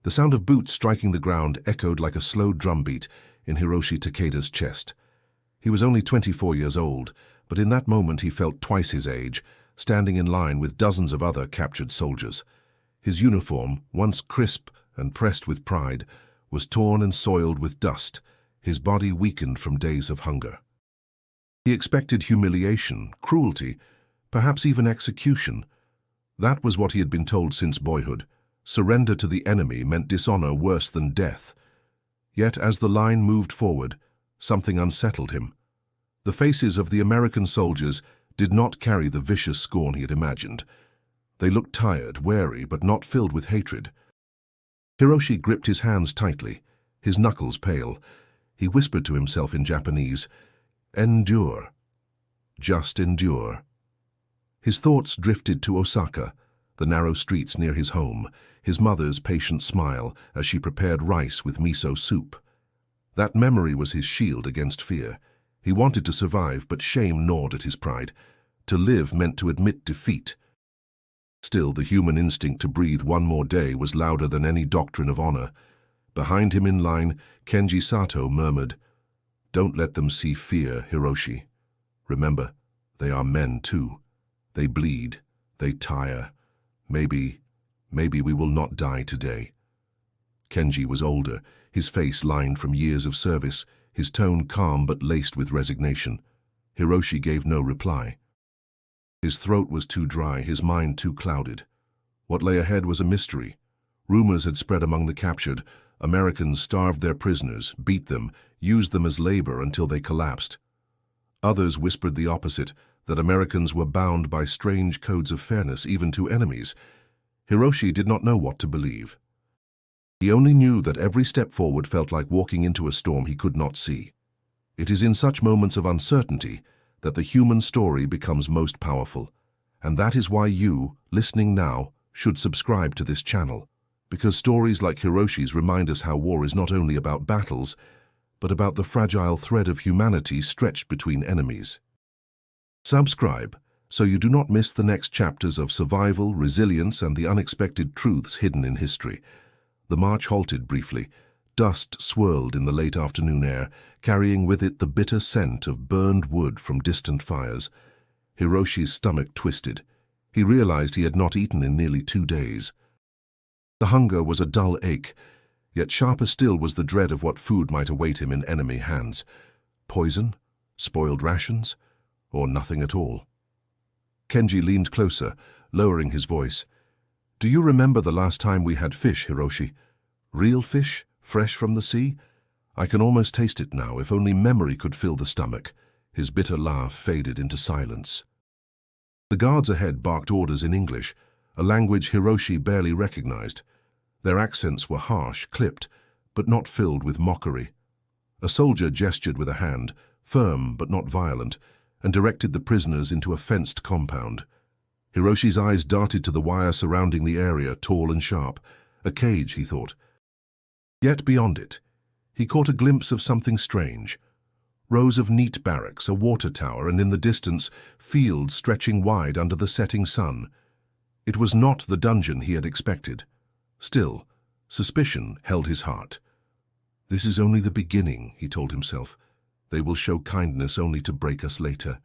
The sound of boots striking the ground echoed like a slow drumbeat in Hiroshi Takeda's chest. He was only 24 years old, but in that moment he felt twice his age, standing in line with dozens of other captured soldiers. His uniform, once crisp and pressed with pride, was torn and soiled with dust, his body weakened from days of hunger. He expected humiliation, cruelty, perhaps even execution. That was what he had been told since boyhood. Surrender to the enemy meant dishonor worse than death. Yet as the line moved forward, something unsettled him. The faces of the American soldiers did not carry the vicious scorn he had imagined. They looked tired, wary, but not filled with hatred. Hiroshi gripped his hands tightly, his knuckles pale. He whispered to himself in Japanese, "Endure. Just endure." His thoughts drifted to Osaka, the narrow streets near his home, his mother's patient smile as she prepared rice with miso soup. That memory was his shield against fear. He wanted to survive, but shame gnawed at his pride. To live meant to admit defeat. Still, the human instinct to breathe one more day was louder than any doctrine of honor. Behind him in line, Kenji Sato murmured, "Don't let them see fear, Hiroshi. Remember, they are men too. They bleed, they tire. Maybe we will not die today." Kenji was older, his face lined from years of service, his tone calm but laced with resignation. Hiroshi gave no reply. His throat was too dry, his mind too clouded. What lay ahead was a mystery. Rumors had spread among the captured. Americans starved their prisoners, beat them, used them as labor until they collapsed. Others whispered the opposite, that Americans were bound by strange codes of fairness even to enemies. Hiroshi did not know what to believe. He only knew that every step forward felt like walking into a storm he could not see. It is in such moments of uncertainty that the human story becomes most powerful. And that is why you, listening now, should subscribe to this channel. Because stories like Hiroshi's remind us how war is not only about battles, but about the fragile thread of humanity stretched between enemies. Subscribe so you do not miss the next chapters of survival, resilience, and the unexpected truths hidden in history. The march halted briefly. Dust swirled in the late afternoon air, carrying with it the bitter scent of burned wood from distant fires. Hiroshi's stomach twisted. He realized he had not eaten in nearly 2 days. The hunger was a dull ache, yet sharper still was the dread of what food might await him in enemy hands. Poison? Spoiled rations? Or nothing at all? Kenji leaned closer, lowering his voice. "Do you remember the last time we had fish, Hiroshi? Real fish, fresh from the sea? I can almost taste it now, if only memory could fill the stomach." His bitter laugh faded into silence. The guards ahead barked orders in English, a language Hiroshi barely recognized. Their accents were harsh, clipped, but not filled with mockery. A soldier gestured with a hand, firm but not violent, and directed the prisoners into a fenced compound. Hiroshi's eyes darted to the wire surrounding the area, tall and sharp. A cage, he thought. Yet beyond it, he caught a glimpse of something strange. Rows of neat barracks, a water tower, and in the distance, fields stretching wide under the setting sun. It was not the dungeon he had expected. Still, suspicion held his heart. "This is only the beginning," he told himself. "They will show kindness only to break us later."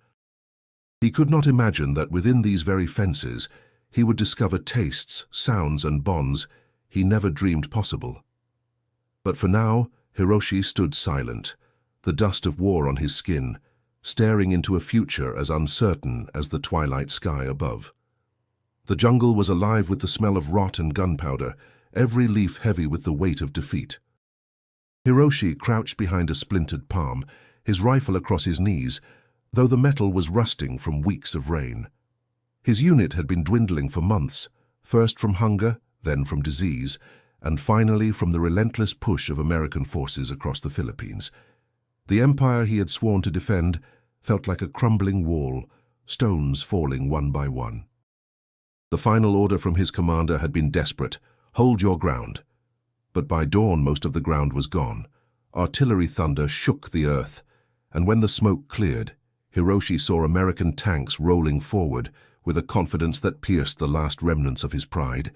He could not imagine that within these very fences he would discover tastes, sounds, and bonds he never dreamed possible. But for now, Hiroshi stood silent, the dust of war on his skin, staring into a future as uncertain as the twilight sky above. The jungle was alive with the smell of rot and gunpowder, every leaf heavy with the weight of defeat. Hiroshi crouched behind a splintered palm, his rifle across his knees, though the metal was rusting from weeks of rain. His unit had been dwindling for months, first from hunger, then from disease, and finally from the relentless push of American forces across the Philippines. The empire he had sworn to defend felt like a crumbling wall, stones falling one by one. The final order from his commander had been desperate: "Hold your ground." But by dawn most of the ground was gone. Artillery thunder shook the earth, and when the smoke cleared, Hiroshi saw American tanks rolling forward with a confidence that pierced the last remnants of his pride.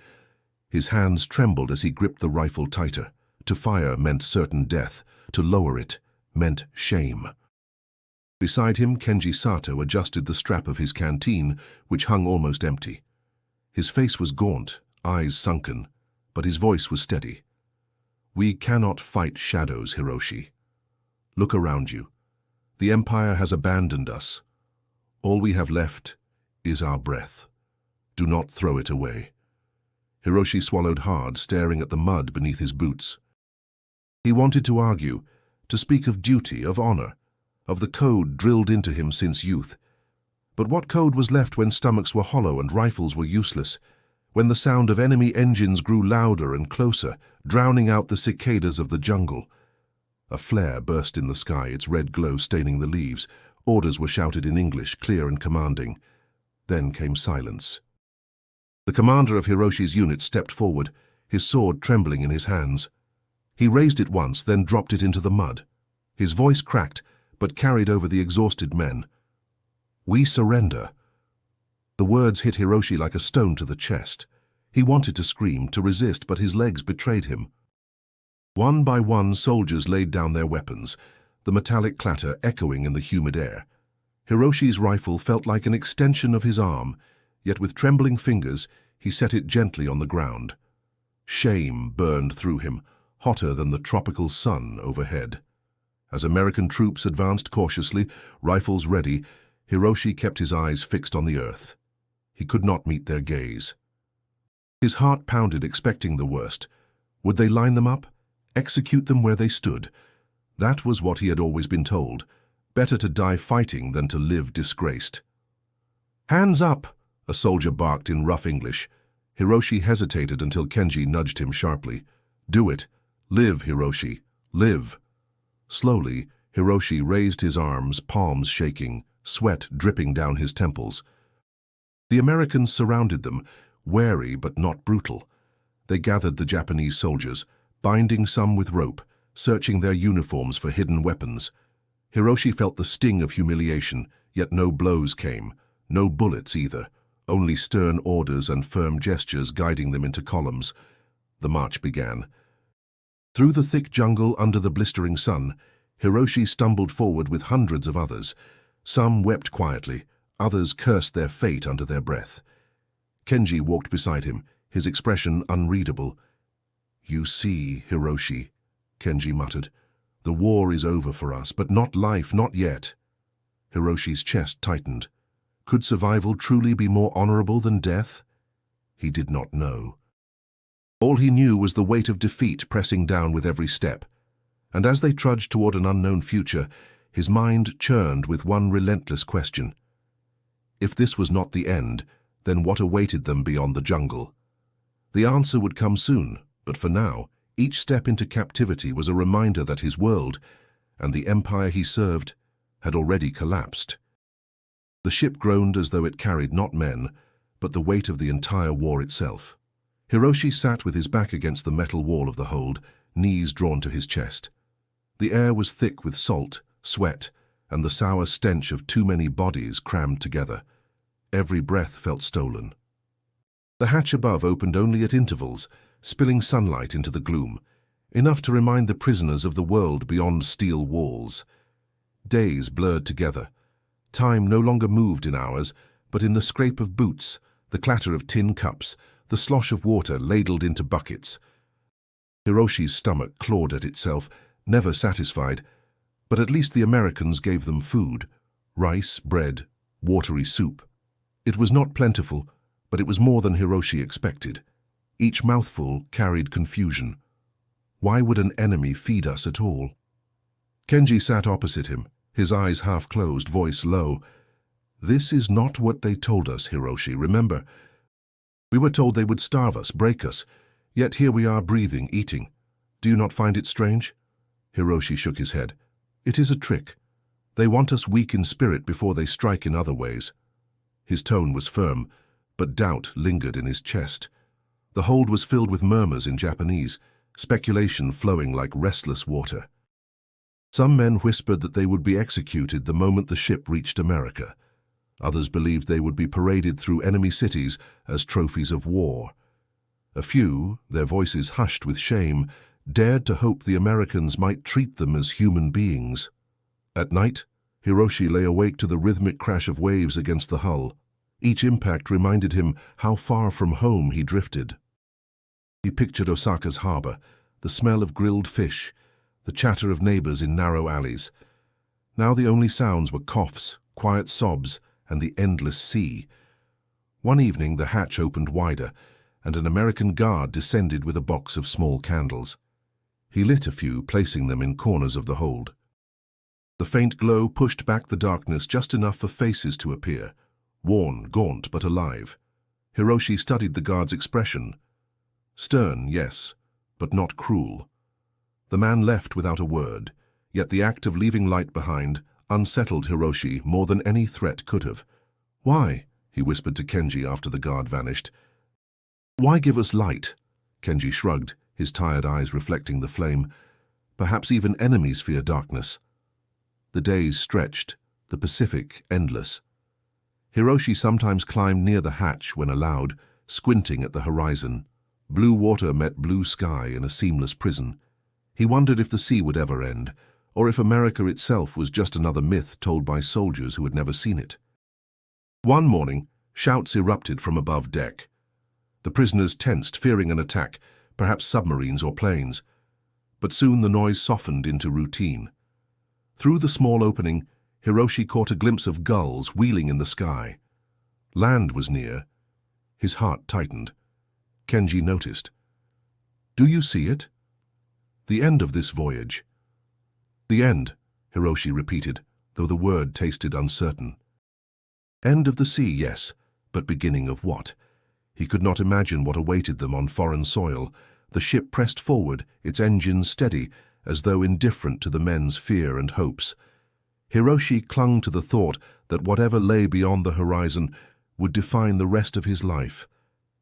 His hands trembled as he gripped the rifle tighter. To fire meant certain death. To lower it meant shame. Beside him, Kenji Sato adjusted the strap of his canteen, which hung almost empty. His face was gaunt, eyes sunken, but his voice was steady. "We cannot fight shadows, Hiroshi. Look around you. The Empire has abandoned us. All we have left is our breath. Do not throw it away." Hiroshi swallowed hard, staring at the mud beneath his boots. He wanted to argue, to speak of duty, of honor, of the code drilled into him since youth. But what code was left when stomachs were hollow and rifles were useless, when the sound of enemy engines grew louder and closer, drowning out the cicadas of the jungle? A flare burst in the sky, its red glow staining the leaves. Orders were shouted in English, clear and commanding. Then came silence. The commander of Hiroshi's unit stepped forward, his sword trembling in his hands. He raised it once, then dropped it into the mud. His voice cracked, but carried over the exhausted men. "We surrender." The words hit Hiroshi like a stone to the chest. He wanted to scream, to resist, but his legs betrayed him. One by one, soldiers laid down their weapons, the metallic clatter echoing in the humid air. Hiroshi's rifle felt like an extension of his arm, yet with trembling fingers, he set it gently on the ground. Shame burned through him, hotter than the tropical sun overhead. As American troops advanced cautiously, rifles ready, Hiroshi kept his eyes fixed on the earth. He could not meet their gaze. His heart pounded, expecting the worst. Would they line them up? Execute them where they stood? That was what he had always been told. Better to die fighting than to live disgraced. "Hands up!" a soldier barked in rough English. Hiroshi hesitated until Kenji nudged him sharply. "Do it. Live, Hiroshi. Live." Slowly, Hiroshi raised his arms, palms shaking, sweat dripping down his temples. The Americans surrounded them, wary but not brutal. They gathered the Japanese soldiers, binding some with rope, searching their uniforms for hidden weapons. Hiroshi felt the sting of humiliation, yet no blows came, no bullets either, only stern orders and firm gestures guiding them into columns. The march began. Through the thick jungle under the blistering sun, Hiroshi stumbled forward with hundreds of others. Some wept quietly, others cursed their fate under their breath. Kenji walked beside him, his expression unreadable. "You see, Hiroshi," Kenji muttered, "the war is over for us, but not life, not yet." Hiroshi's chest tightened. Could survival truly be more honorable than death? He did not know. All he knew was the weight of defeat pressing down with every step. And as they trudged toward an unknown future, his mind churned with one relentless question. If this was not the end, then what awaited them beyond the jungle? The answer would come soon, but for now, each step into captivity was a reminder that his world, and the empire he served, had already collapsed. The ship groaned as though it carried not men, but the weight of the entire war itself. Hiroshi sat with his back against the metal wall of the hold, knees drawn to his chest. The air was thick with salt, sweat, and the sour stench of too many bodies crammed together. Every breath felt stolen. The hatch above opened only at intervals, spilling sunlight into the gloom, enough to remind the prisoners of the world beyond steel walls. Days blurred together. Time no longer moved in hours, but in the scrape of boots, the clatter of tin cups, the slosh of water ladled into buckets. Hiroshi's stomach clawed at itself, never satisfied, but at least the Americans gave them food: rice, bread, watery soup. It was not plentiful, but it was more than Hiroshi expected. Each mouthful carried confusion. Why would an enemy feed us at all? Kenji sat opposite him, his eyes half closed, voice low. "This is not what they told us, Hiroshi, remember? We were told they would starve us, break us, yet here we are breathing, eating. Do you not find it strange?" Hiroshi shook his head. "It is a trick. They want us weak in spirit before they strike in other ways." His tone was firm, but doubt lingered in his chest. The hold was filled with murmurs in Japanese, speculation flowing like restless water. Some men whispered that they would be executed the moment the ship reached America. Others believed they would be paraded through enemy cities as trophies of war. A few, their voices hushed with shame, dared to hope the Americans might treat them as human beings. At night, Hiroshi lay awake to the rhythmic crash of waves against the hull. Each impact reminded him how far from home he drifted. He pictured Osaka's harbor, the smell of grilled fish, the chatter of neighbors in narrow alleys. Now the only sounds were coughs, quiet sobs, and the endless sea. One evening the hatch opened wider, and an American guard descended with a box of small candles. He lit a few, placing them in corners of the hold. The faint glow pushed back the darkness just enough for faces to appear, worn, gaunt, but alive. Hiroshi studied the guard's expression. Stern, yes, but not cruel. The man left without a word, yet the act of leaving light behind unsettled Hiroshi more than any threat could have. "Why?" he whispered to Kenji after the guard vanished. "Why give us light?" Kenji shrugged, his tired eyes reflecting the flame. Perhaps even enemies fear darkness. The days stretched, the Pacific endless. Hiroshi sometimes climbed near the hatch when allowed, squinting at the horizon. Blue water met blue sky in a seamless prison. He wondered if the sea would ever end, or if America itself was just another myth told by soldiers who had never seen it. One morning, shouts erupted from above deck. The prisoners tensed, fearing an attack, perhaps submarines or planes. But soon the noise softened into routine. Through the small opening, Hiroshi caught a glimpse of gulls wheeling in the sky. Land was near. His heart tightened. Kenji noticed. "Do you see it?" "The end of this voyage." "The end," Hiroshi repeated, though the word tasted uncertain. End of the sea, yes, but beginning of what? He could not imagine what awaited them on foreign soil. The ship pressed forward, its engines steady, as though indifferent to the men's fear and hopes. Hiroshi clung to the thought that whatever lay beyond the horizon would define the rest of his life.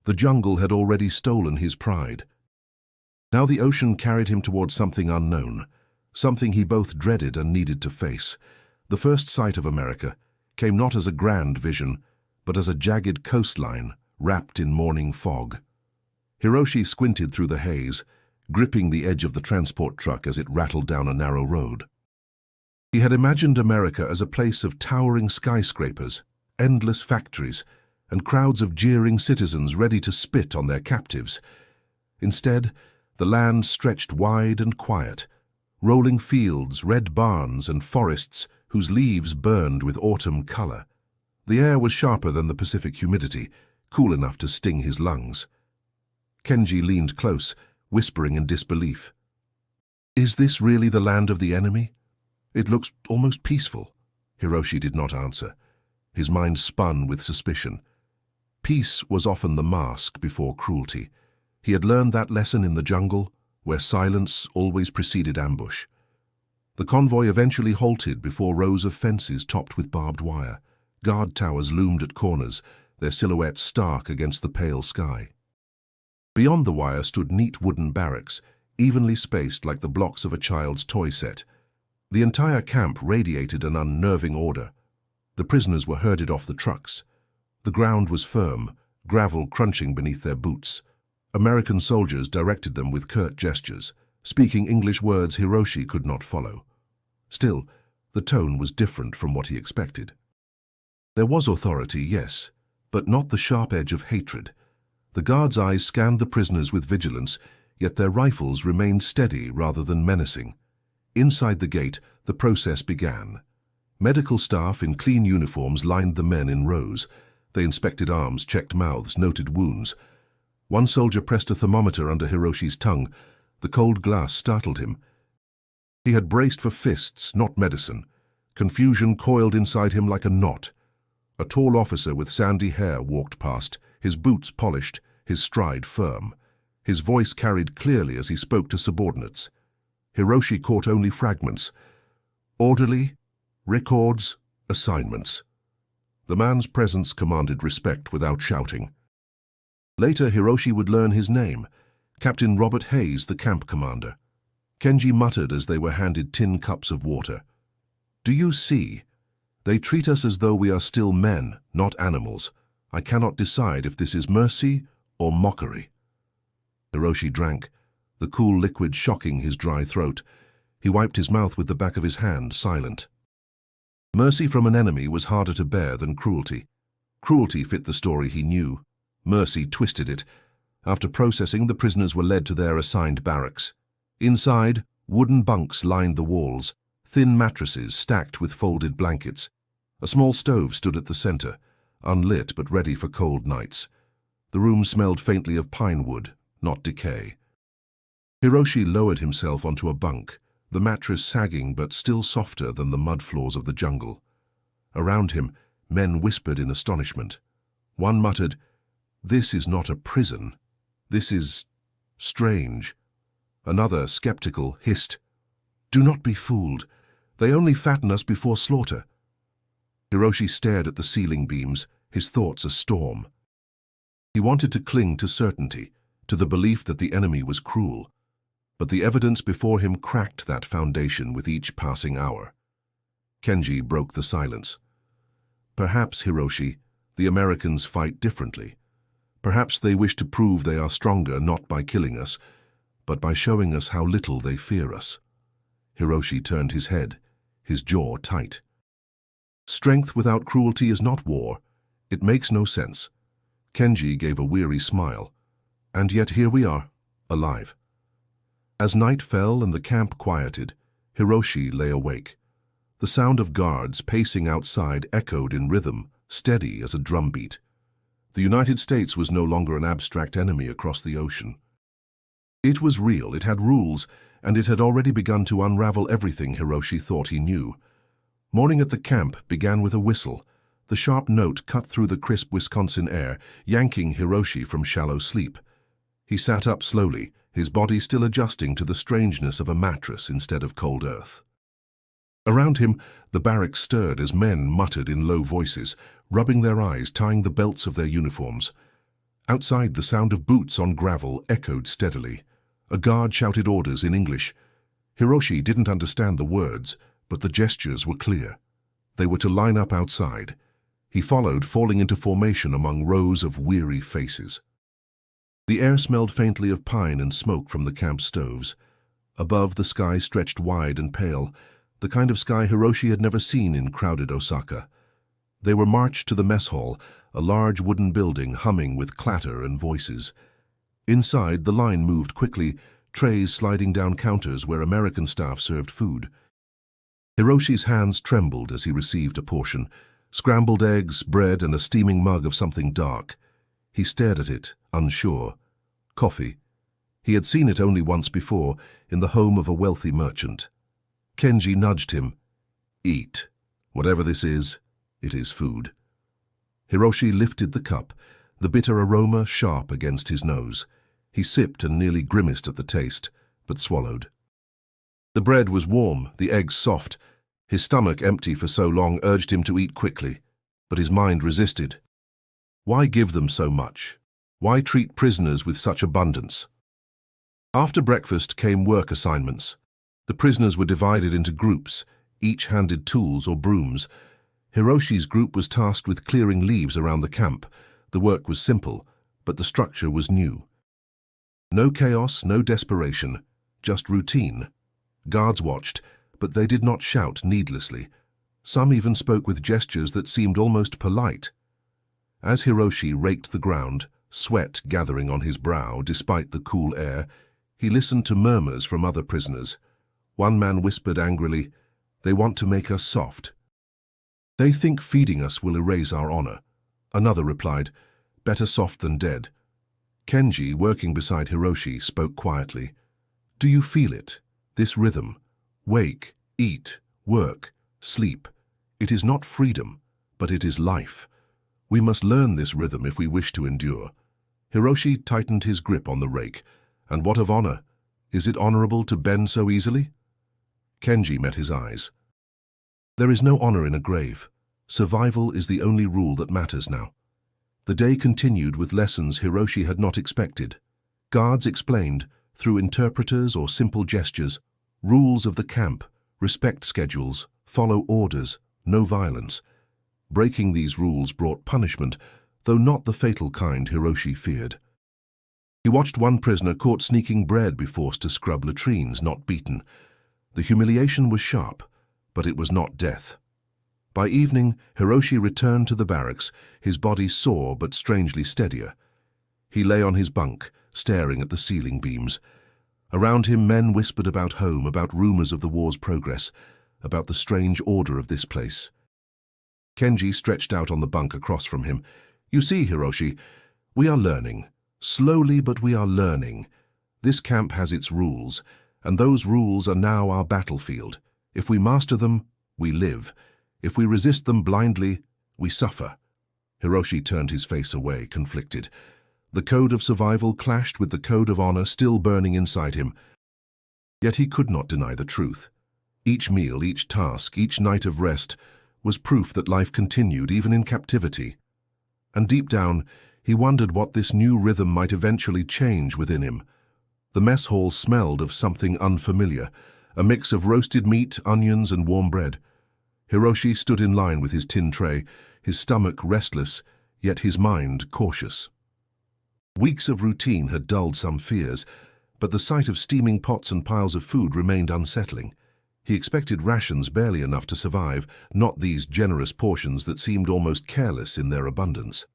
The jungle had already stolen his pride. Now the ocean carried him towards something unknown, something he both dreaded and needed to face. The first sight of America came not as a grand vision, but as a jagged coastline wrapped in morning fog. Hiroshi squinted through the haze, gripping the edge of the transport truck as it rattled down a narrow road. He had imagined America as a place of towering skyscrapers, endless factories, and crowds of jeering citizens ready to spit on their captives. Instead, the land stretched wide and quiet, rolling fields, red barns, and forests whose leaves burned with autumn color. The air was sharper than the Pacific humidity, cool enough to sting his lungs. Kenji leaned close, whispering in disbelief. "Is this really the land of the enemy? It looks almost peaceful." Hiroshi did not answer. His mind spun with suspicion. Peace was often the mask before cruelty. He had learned that lesson in the jungle, where silence always preceded ambush. The convoy eventually halted before rows of fences topped with barbed wire. Guard towers loomed at corners, their silhouettes stark against the pale sky. Beyond the wire stood neat wooden barracks, evenly spaced like the blocks of a child's toy set. The entire camp radiated an unnerving order. The prisoners were herded off the trucks. The ground was firm, gravel crunching beneath their boots. American soldiers directed them with curt gestures, speaking English words Hiroshi could not follow. Still, the tone was different from what he expected. There was authority, yes, but not the sharp edge of hatred. The guards' eyes scanned the prisoners with vigilance, yet their rifles remained steady rather than menacing. Inside the gate, the process began. Medical staff in clean uniforms lined the men in rows. They inspected arms, checked mouths, noted wounds. One soldier pressed a thermometer under Hiroshi's tongue. The cold glass startled him. He had braced for fists, not medicine. Confusion coiled inside him like a knot. A tall officer with sandy hair walked past, his boots polished, his stride firm. His voice carried clearly as he spoke to subordinates. Hiroshi caught only fragments. Orderly, records, assignments. The man's presence commanded respect without shouting. Later, Hiroshi would learn his name, Captain Robert Hayes, the camp commander. Kenji muttered as they were handed tin cups of water. "Do you see? They treat us as though we are still men, not animals. I cannot decide if this is mercy or mockery." Hiroshi drank, the cool liquid shocking his dry throat. He wiped his mouth with the back of his hand, silent. Mercy from an enemy was harder to bear than cruelty. Cruelty fit the story he knew. Mercy twisted it. After processing, the prisoners were led to their assigned barracks. Inside, wooden bunks lined the walls, thin mattresses stacked with folded blankets. A small stove stood at the center, unlit but ready for cold nights. The room smelled faintly of pine wood, not decay. Hiroshi lowered himself onto a bunk, the mattress sagging but still softer than the mud floors of the jungle. Around him, men whispered in astonishment. One muttered, "This is not a prison. This is strange." Another, skeptical, hissed, "Do not be fooled. They only fatten us before slaughter." Hiroshi stared at the ceiling beams, his thoughts a storm. He wanted to cling to certainty, to the belief that the enemy was cruel. But the evidence before him cracked that foundation with each passing hour. Kenji broke the silence. "Perhaps, Hiroshi, the Americans fight differently. Perhaps they wish to prove they are stronger not by killing us, but by showing us how little they fear us." Hiroshi turned his head, his jaw tight. "Strength without cruelty is not war. It makes no sense." Kenji gave a weary smile. "And yet here we are, alive." As night fell and the camp quieted, Hiroshi lay awake. The sound of guards pacing outside echoed in rhythm, steady as a drumbeat. The United States was no longer an abstract enemy across the ocean. It was real, it had rules, and it had already begun to unravel everything Hiroshi thought he knew. Morning at the camp began with a whistle. The sharp note cut through the crisp Wisconsin air, yanking Hiroshi from shallow sleep. He sat up slowly, his body still adjusting to the strangeness of a mattress instead of cold earth. Around him, the barracks stirred as men muttered in low voices, rubbing their eyes, tying the belts of their uniforms. Outside, the sound of boots on gravel echoed steadily. A guard shouted orders in English. Hiroshi didn't understand the words, but the gestures were clear. They were to line up outside. He followed, falling into formation among rows of weary faces. The air smelled faintly of pine and smoke from the camp stoves. Above, the sky stretched wide and pale, the kind of sky Hiroshi had never seen in crowded Osaka. They were marched to the mess hall, a large wooden building humming with clatter and voices. Inside, the line moved quickly, trays sliding down counters where American staff served food. Hiroshi's hands trembled as he received a portion, scrambled eggs, bread, and a steaming mug of something dark. He stared at it, unsure. Coffee. He had seen it only once before, in the home of a wealthy merchant. Kenji nudged him. "Eat. Whatever this is, it is food." Hiroshi lifted the cup, the bitter aroma sharp against his nose. He sipped and nearly grimaced at the taste, but swallowed. The bread was warm, the eggs soft. His stomach, empty for so long, urged him to eat quickly, but his mind resisted. Why give them so much? Why treat prisoners with such abundance? After breakfast came work assignments. The prisoners were divided into groups, each handed tools or brooms. Hiroshi's group was tasked with clearing leaves around the camp. The work was simple, but the structure was new. No chaos, no desperation, just routine. Guards watched, but they did not shout needlessly. Some even spoke with gestures that seemed almost polite. As Hiroshi raked the ground, sweat gathering on his brow despite the cool air, he listened to murmurs from other prisoners. One man whispered angrily, "They want to make us soft. They think feeding us will erase our honor." Another replied, "Better soft than dead." Kenji, working beside Hiroshi, spoke quietly. "Do you feel it? This rhythm? Wake, eat, work, sleep. It is not freedom, but it is life. We must learn this rhythm if we wish to endure." Hiroshi tightened his grip on the rake. "And what of honor? Is it honorable to bend so easily?" Kenji met his eyes. "There is no honor in a grave. Survival is the only rule that matters now." The day continued with lessons Hiroshi had not expected. Guards explained, through interpreters or simple gestures, rules of the camp, respect schedules, follow orders, no violence. Breaking these rules brought punishment, though not the fatal kind Hiroshi feared. He watched one prisoner caught sneaking bread be forced to scrub latrines, not beaten. The humiliation was sharp, but it was not death. By evening, Hiroshi returned to the barracks, his body sore but strangely steadier. He lay on his bunk, staring at the ceiling beams. Around him, men whispered about home, about rumors of the war's progress, about the strange order of this place. Kenji stretched out on the bunk across from him. "You see, Hiroshi, we are learning. Slowly, but we are learning. This camp has its rules, and those rules are now our battlefield. If we master them, we live. If we resist them blindly, we suffer." Hiroshi turned his face away, conflicted. The code of survival clashed with the code of honor still burning inside him. Yet he could not deny the truth. Each meal, each task, each night of rest was proof that life continued even in captivity. And deep down, he wondered what this new rhythm might eventually change within him. The mess hall smelled of something unfamiliar, a mix of roasted meat, onions, and warm bread. Hiroshi stood in line with his tin tray, his stomach restless, yet his mind cautious. Weeks of routine had dulled some fears, but the sight of steaming pots and piles of food remained unsettling. He expected rations barely enough to survive, not these generous portions that seemed almost careless in their abundance.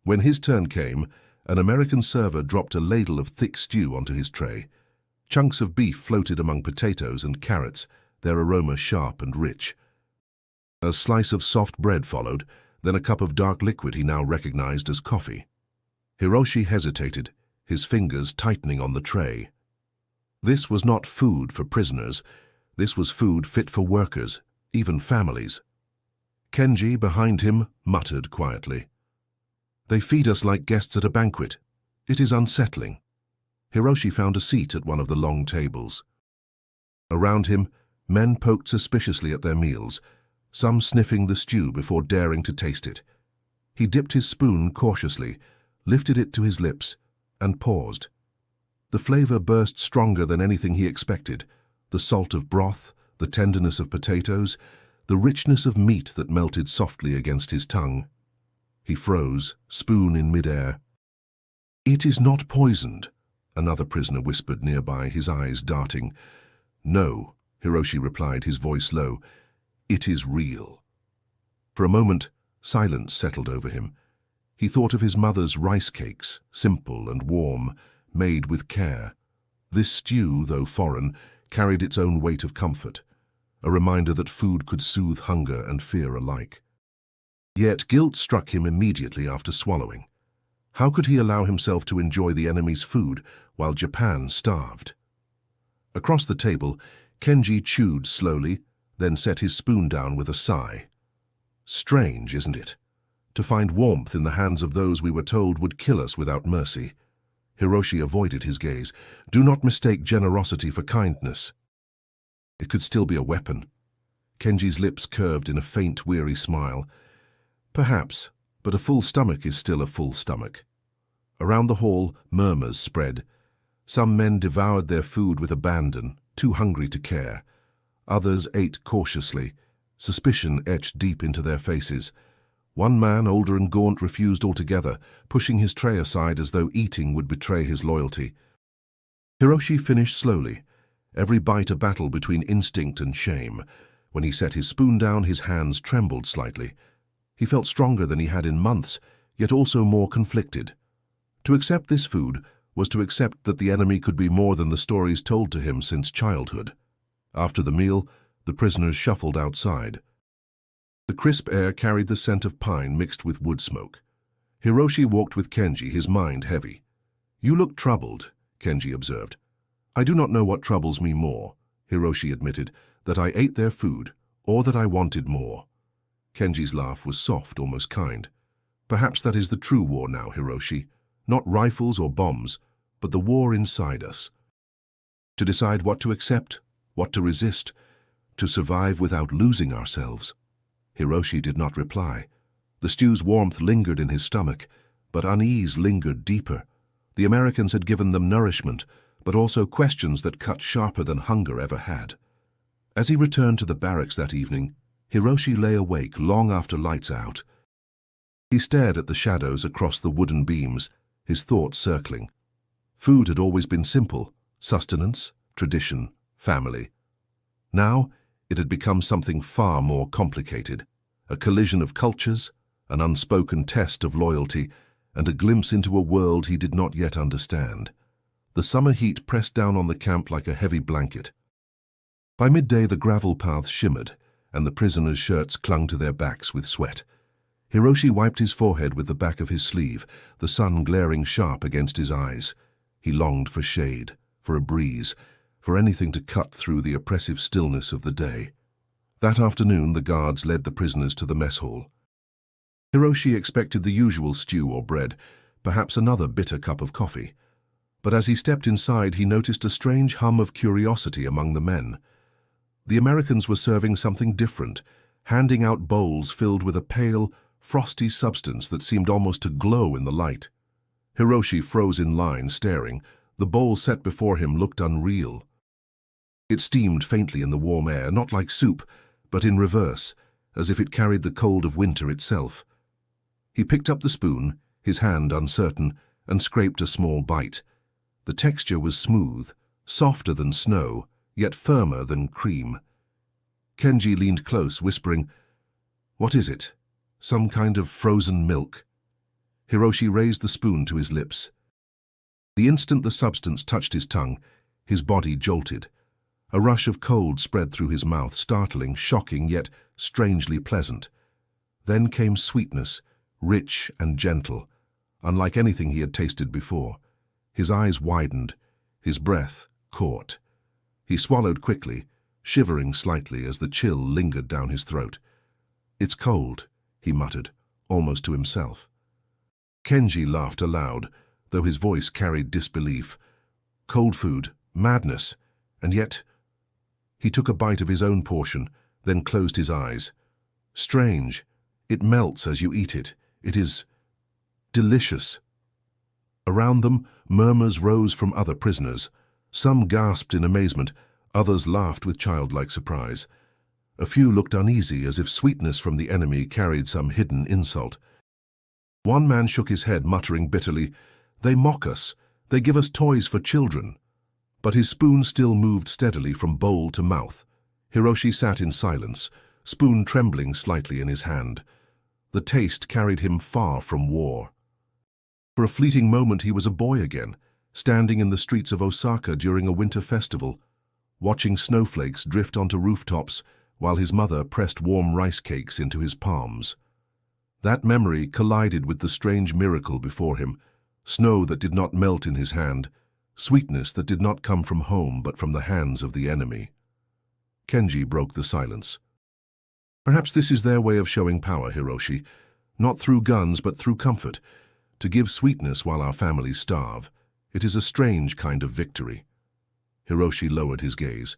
When his turn came, an American server dropped a ladle of thick stew onto his tray. Chunks of beef floated among potatoes and carrots, their aroma sharp and rich. A slice of soft bread followed, then a cup of dark liquid he now recognized as coffee. Hiroshi hesitated, his fingers tightening on the tray. This was not food for prisoners. This was food fit for workers, even families. Kenji, behind him, muttered quietly. "They feed us like guests at a banquet. It is unsettling." Hiroshi found a seat at one of the long tables. Around him, men poked suspiciously at their meals, some sniffing the stew before daring to taste it. He dipped his spoon cautiously, lifted it to his lips, and paused. The flavor burst stronger than anything he expected, the salt of broth, the tenderness of potatoes, the richness of meat that melted softly against his tongue. He froze, spoon in midair. "It is not poisoned," another prisoner whispered nearby, his eyes darting. "No," Hiroshi replied, his voice low. "It is real." For a moment, silence settled over him. He thought of his mother's rice cakes, simple and warm, made with care. This stew, though foreign, carried its own weight of comfort, a reminder that food could soothe hunger and fear alike. Yet guilt struck him immediately after swallowing. How could he allow himself to enjoy the enemy's food while Japan starved? Across the table, Kenji chewed slowly, then set his spoon down with a sigh. Strange, isn't it? To find warmth in the hands of those we were told would kill us without mercy. Hiroshi avoided his gaze. Do not mistake generosity for kindness. It could still be a weapon. Kenji's lips curved in a faint, weary smile. Perhaps, but a full stomach is still a full stomach. Around the hall, murmurs spread. Some men devoured their food with abandon, too hungry to care. Others ate cautiously, suspicion etched deep into their faces. One man, older and gaunt, refused altogether, pushing his tray aside as though eating would betray his loyalty. Hiroshi finished slowly, every bite a battle between instinct and shame. When he set his spoon down, his hands trembled slightly. He felt stronger than he had in months, yet also more conflicted. To accept this food was to accept that the enemy could be more than the stories told to him since childhood. After the meal, the prisoners shuffled outside. The crisp air carried the scent of pine mixed with wood smoke. Hiroshi walked with Kenji, his mind heavy. "You look troubled," Kenji observed. "I do not know what troubles me more," Hiroshi admitted, "that I ate their food, or that I wanted more." Kenji's laugh was soft, almost kind. "Perhaps that is the true war now, Hiroshi. Not rifles or bombs, but the war inside us. To decide what to accept, what to resist, to survive without losing ourselves." Hiroshi did not reply. The stew's warmth lingered in his stomach, but unease lingered deeper. The Americans had given them nourishment, but also questions that cut sharper than hunger ever had. As he returned to the barracks that evening, Hiroshi lay awake long after lights out. He stared at the shadows across the wooden beams, his thoughts circling. Food had always been simple: sustenance, tradition, family. Now, it had become something far more complicated, a collision of cultures, an unspoken test of loyalty, and a glimpse into a world he did not yet understand. The summer heat pressed down on the camp like a heavy blanket. By midday, the gravel paths shimmered, and the prisoners' shirts clung to their backs with sweat. Hiroshi wiped his forehead with the back of his sleeve, the sun glaring sharp against his eyes. He longed for shade, for a breeze, for anything to cut through the oppressive stillness of the day. That afternoon, the guards led the prisoners to the mess hall. Hiroshi expected the usual stew or bread, perhaps another bitter cup of coffee. But as he stepped inside, he noticed a strange hum of curiosity among the men. The Americans were serving something different, handing out bowls filled with a pale, frosty substance that seemed almost to glow in the light. Hiroshi froze in line, staring. The bowl set before him looked unreal. It steamed faintly in the warm air, not like soup, but in reverse, as if it carried the cold of winter itself. He picked up the spoon, his hand uncertain, and scraped a small bite. The texture was smooth, softer than snow, yet firmer than cream. Kenji leaned close, whispering, "What is it? Some kind of frozen milk?" Hiroshi raised the spoon to his lips. The instant the substance touched his tongue, his body jolted. A rush of cold spread through his mouth, startling, shocking, yet strangely pleasant. Then came sweetness, rich and gentle, unlike anything he had tasted before. His eyes widened, his breath caught. He swallowed quickly, shivering slightly as the chill lingered down his throat. "It's cold," he muttered, almost to himself. Kenji laughed aloud, though his voice carried disbelief. Cold food, madness, and yet... He took a bite of his own portion, then closed his eyes. "Strange. It melts as you eat it. It is... delicious." Around them, murmurs rose from other prisoners. Some gasped in amazement, others laughed with childlike surprise. A few looked uneasy, as if sweetness from the enemy carried some hidden insult. One man shook his head, muttering bitterly, "They mock us. They give us toys for children." But his spoon still moved steadily from bowl to mouth. Hiroshi sat in silence, spoon trembling slightly in his hand. The taste carried him far from war. For a fleeting moment he was a boy again, standing in the streets of Osaka during a winter festival, watching snowflakes drift onto rooftops while his mother pressed warm rice cakes into his palms. That memory collided with the strange miracle before him, snow that did not melt in his hand, sweetness that did not come from home but from the hands of the enemy. Kenji broke the silence. "Perhaps this is their way of showing power, Hiroshi, not through guns but through comfort, to give sweetness while our families starve. It is a strange kind of victory." Hiroshi lowered his gaze.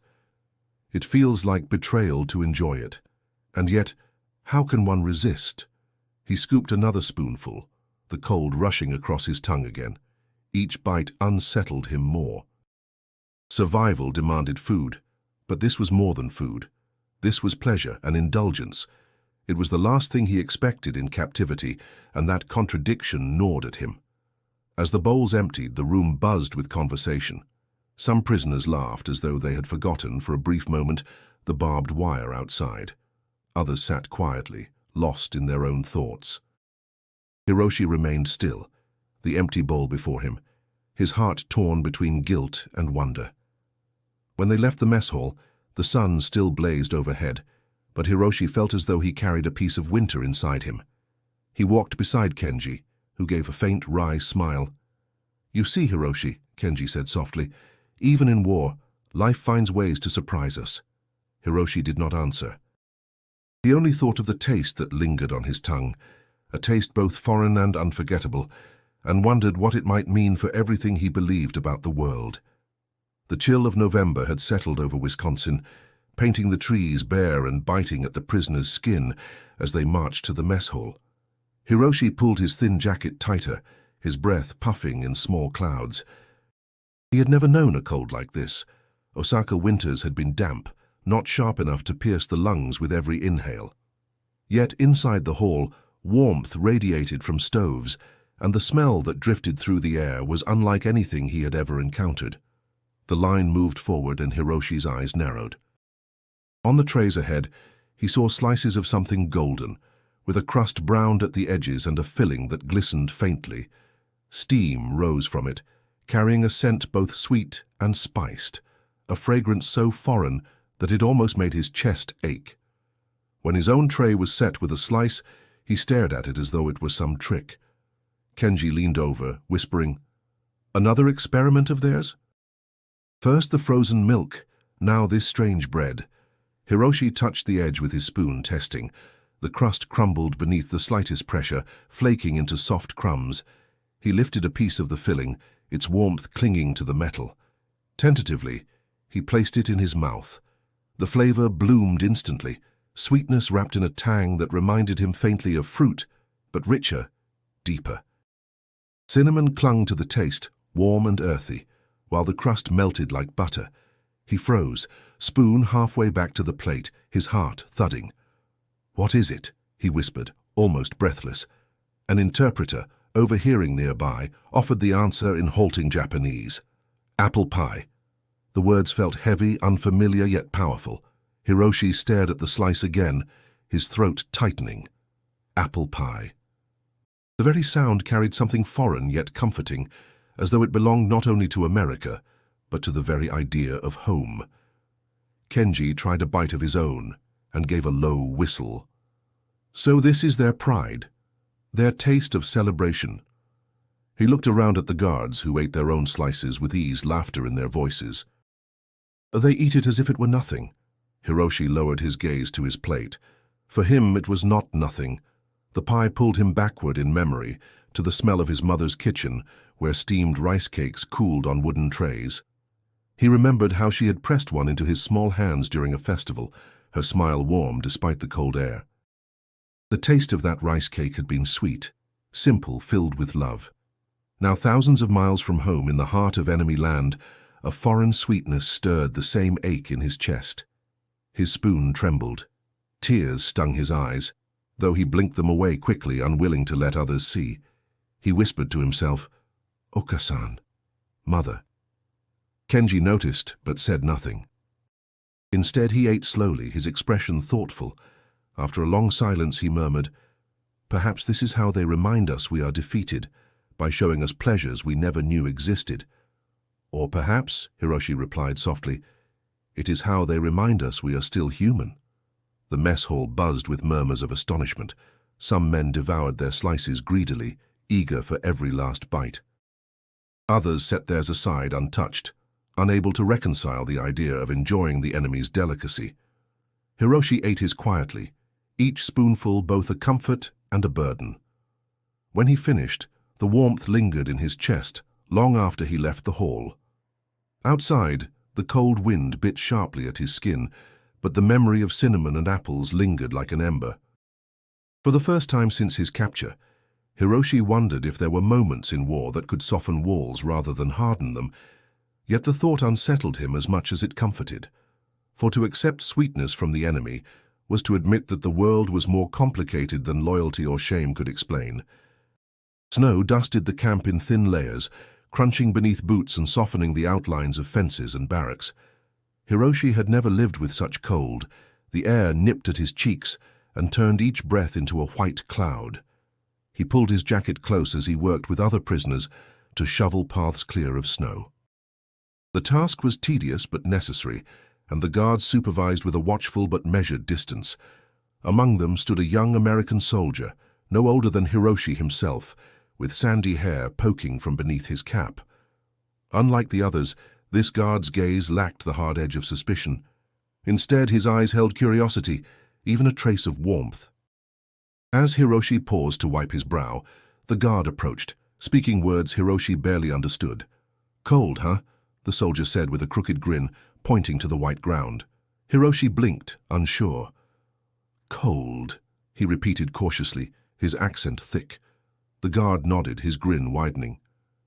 "It feels like betrayal to enjoy it. And yet, how can one resist?" He scooped another spoonful, the cold rushing across his tongue again. Each bite unsettled him more. Survival demanded food, but this was more than food. This was pleasure, an indulgence. It was the last thing he expected in captivity, and that contradiction gnawed at him. As the bowls emptied, the room buzzed with conversation. Some prisoners laughed as though they had forgotten, for a brief moment, the barbed wire outside. Others sat quietly, lost in their own thoughts. Hiroshi remained still, the empty bowl before him, his heart torn between guilt and wonder. When they left the mess hall, the sun still blazed overhead, but Hiroshi felt as though he carried a piece of winter inside him. He walked beside Kenji, who gave a faint, wry smile. "You see, Hiroshi," Kenji said softly, "even in war, life finds ways to surprise us." Hiroshi did not answer. He only thought of the taste that lingered on his tongue, a taste both foreign and unforgettable, and wondered what it might mean for everything he believed about the world. The chill of November had settled over Wisconsin, painting the trees bare and biting at the prisoners' skin as they marched to the mess hall. Hiroshi pulled his thin jacket tighter, his breath puffing in small clouds. He had never known a cold like this. Osaka winters had been damp, not sharp enough to pierce the lungs with every inhale. Yet inside the hall, warmth radiated from stoves, and the smell that drifted through the air was unlike anything he had ever encountered. The line moved forward and Hiroshi's eyes narrowed. On the trays ahead, he saw slices of something golden, with a crust browned at the edges and a filling that glistened faintly. Steam rose from it, carrying a scent both sweet and spiced, a fragrance so foreign that it almost made his chest ache. When his own tray was set with a slice, he stared at it as though it were some trick. Kenji leaned over, whispering, "Another experiment of theirs?" First the frozen milk, now this strange bread. Hiroshi touched the edge with his spoon, testing. The crust crumbled beneath the slightest pressure, flaking into soft crumbs. He lifted a piece of the filling, its warmth clinging to the metal. Tentatively, he placed it in his mouth. The flavor bloomed instantly, sweetness wrapped in a tang that reminded him faintly of fruit, but richer, deeper. Cinnamon clung to the taste, warm and earthy, while the crust melted like butter. He froze, spoon halfway back to the plate, his heart thudding. "What is it?" he whispered, almost breathless. An interpreter, overhearing nearby, offered the answer in halting Japanese. "Apple pie." The words felt heavy, unfamiliar, yet powerful. Hiroshi stared at the slice again, his throat tightening. Apple pie. The very sound carried something foreign yet comforting, as though it belonged not only to America, but to the very idea of home. Kenji tried a bite of his own and gave a low whistle. So this is their pride, their taste of celebration. He looked around at the guards, who ate their own slices with ease, laughter in their voices. They eat it as if it were nothing. Hiroshi lowered his gaze to his plate. For him it was not nothing. The pie pulled him backward in memory, to the smell of his mother's kitchen, where steamed rice cakes cooled on wooden trays. He remembered how she had pressed one into his small hands during a festival, her smile warm despite the cold air. The taste of that rice cake had been sweet, simple, filled with love. Now, thousands of miles from home in the heart of enemy land, a foreign sweetness stirred the same ache in his chest. His spoon trembled. Tears stung his eyes, though he blinked them away quickly, unwilling to let others see. He whispered to himself, "Oka-san, Mother." Kenji noticed, but said nothing. Instead, he ate slowly, his expression thoughtful. After a long silence, he murmured, "Perhaps this is how they remind us we are defeated, by showing us pleasures we never knew existed." "Or perhaps," Hiroshi replied softly, "it is how they remind us we are still human." The mess hall buzzed with murmurs of astonishment. Some men devoured their slices greedily, eager for every last bite. Others set theirs aside untouched, unable to reconcile the idea of enjoying the enemy's delicacy. Hiroshi ate his quietly, each spoonful both a comfort and a burden. When he finished, the warmth lingered in his chest long after he left the hall. Outside, the cold wind bit sharply at his skin, but the memory of cinnamon and apples lingered like an ember. For the first time since his capture, Hiroshi wondered if there were moments in war that could soften walls rather than harden them, yet the thought unsettled him as much as it comforted. For to accept sweetness from the enemy was to admit that the world was more complicated than loyalty or shame could explain. Snow dusted the camp in thin layers, crunching beneath boots and softening the outlines of fences and barracks. Hiroshi had never lived with such cold. The air nipped at his cheeks and turned each breath into a white cloud. He pulled his jacket close as he worked with other prisoners to shovel paths clear of snow. The task was tedious but necessary, and the guards supervised with a watchful but measured distance. Among them stood a young American soldier, no older than Hiroshi himself, with sandy hair poking from beneath his cap. Unlike the others, this guard's gaze lacked the hard edge of suspicion. Instead, his eyes held curiosity, even a trace of warmth. As Hiroshi paused to wipe his brow, the guard approached, speaking words Hiroshi barely understood. "Cold, huh?" the soldier said with a crooked grin, pointing to the white ground. Hiroshi blinked, unsure. "Cold," he repeated cautiously, his accent thick. The guard nodded, his grin widening.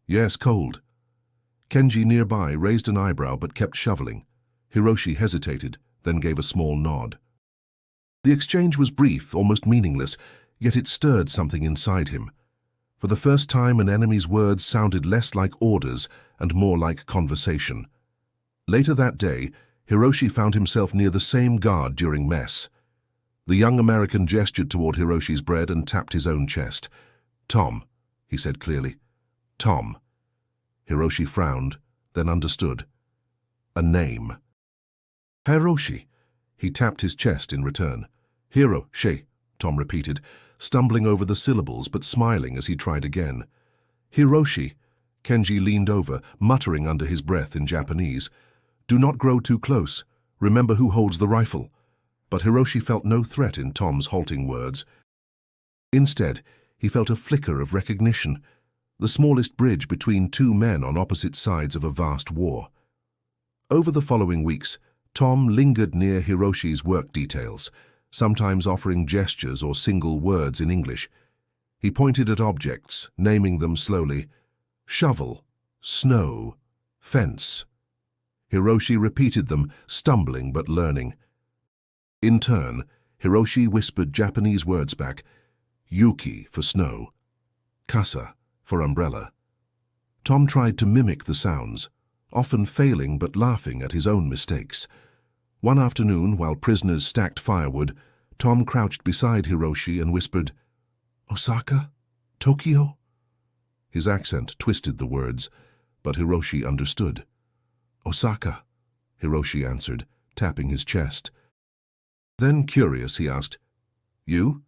"Yes, cold." Kenji nearby raised an eyebrow but kept shoveling. Hiroshi hesitated, then gave a small nod. The exchange was brief, almost meaningless, yet it stirred something inside him. For the first time, an enemy's words sounded less like orders and more like conversation. Later that day, Hiroshi found himself near the same guard during mess. The young American gestured toward Hiroshi's bread and tapped his own chest. "Tom," he said clearly. "Tom." Hiroshi frowned, then understood. A name. "Hiroshi." He tapped his chest in return. "Hiroshi," Tom repeated, stumbling over the syllables but smiling as he tried again. "Hiroshi." Kenji leaned over, muttering under his breath in Japanese. "Do not grow too close. Remember who holds the rifle." But Hiroshi felt no threat in Tom's halting words. Instead, he felt a flicker of recognition, the smallest bridge between two men on opposite sides of a vast war. Over the following weeks, Tom lingered near Hiroshi's work details, sometimes offering gestures or single words in English. He pointed at objects, naming them slowly. Shovel, snow, fence. Hiroshi repeated them, stumbling but learning. In turn, Hiroshi whispered Japanese words back, Yuki for snow, kasa for umbrella. Tom tried to mimic the sounds, often failing but laughing at his own mistakes. One afternoon, while prisoners stacked firewood, Tom crouched beside Hiroshi and whispered, Osaka? Tokyo? His accent twisted the words, but Hiroshi understood. Osaka, Hiroshi answered, tapping his chest. Then, curious, he asked, You?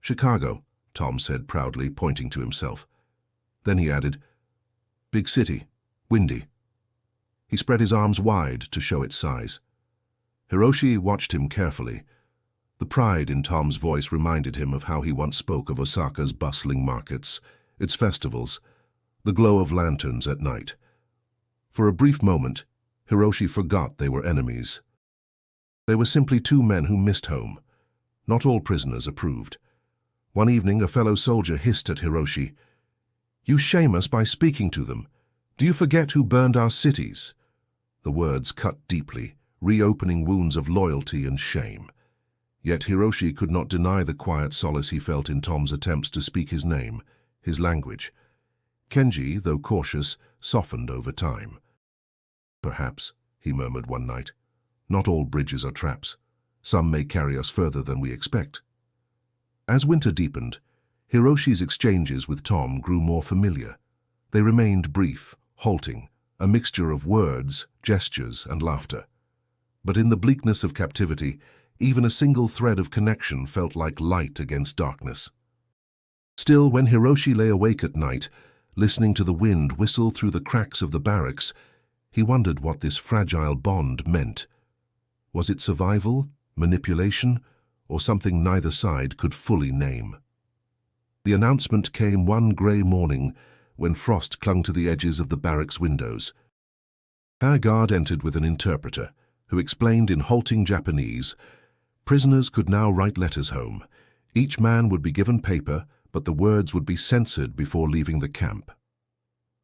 Chicago, Tom said proudly, pointing to himself. Then he added, Big city, windy. He spread his arms wide to show its size. Hiroshi watched him carefully. The pride in Tom's voice reminded him of how he once spoke of Osaka's bustling markets, its festivals, the glow of lanterns at night. For a brief moment, Hiroshi forgot they were enemies. They were simply two men who missed home. Not all prisoners approved. One evening, a fellow soldier hissed at Hiroshi, You shame us by speaking to them. Do you forget who burned our cities? The words cut deeply, reopening wounds of loyalty and shame. Yet Hiroshi could not deny the quiet solace he felt in Tom's attempts to speak his name, his language. Kenji, though cautious, softened over time. Perhaps, he murmured one night, not all bridges are traps. Some may carry us further than we expect. As winter deepened, Hiroshi's exchanges with Tom grew more familiar. They remained brief, halting, a mixture of words, gestures, and laughter. But in the bleakness of captivity, even a single thread of connection felt like light against darkness. Still, when Hiroshi lay awake at night, listening to the wind whistle through the cracks of the barracks, he wondered what this fragile bond meant. Was it survival, manipulation, or something neither side could fully name? The announcement came one grey morning when frost clung to the edges of the barracks windows. Our guard entered with an interpreter, who explained in halting Japanese, prisoners could now write letters home. Each man would be given paper, but the words would be censored before leaving the camp.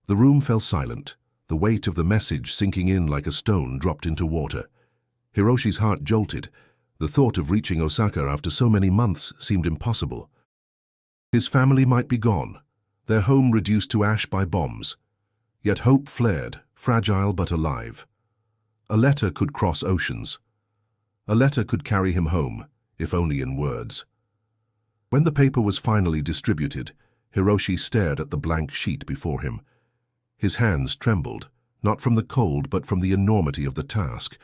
The room fell silent, the weight of the message sinking in like a stone dropped into water. Hiroshi's heart jolted. The thought of reaching Osaka after so many months seemed impossible. His family might be gone, their home reduced to ash by bombs. Yet hope flared, fragile but alive. A letter could cross oceans. A letter could carry him home, if only in words. When the paper was finally distributed, Hiroshi stared at the blank sheet before him. His hands trembled, not from the cold but from the enormity of the task.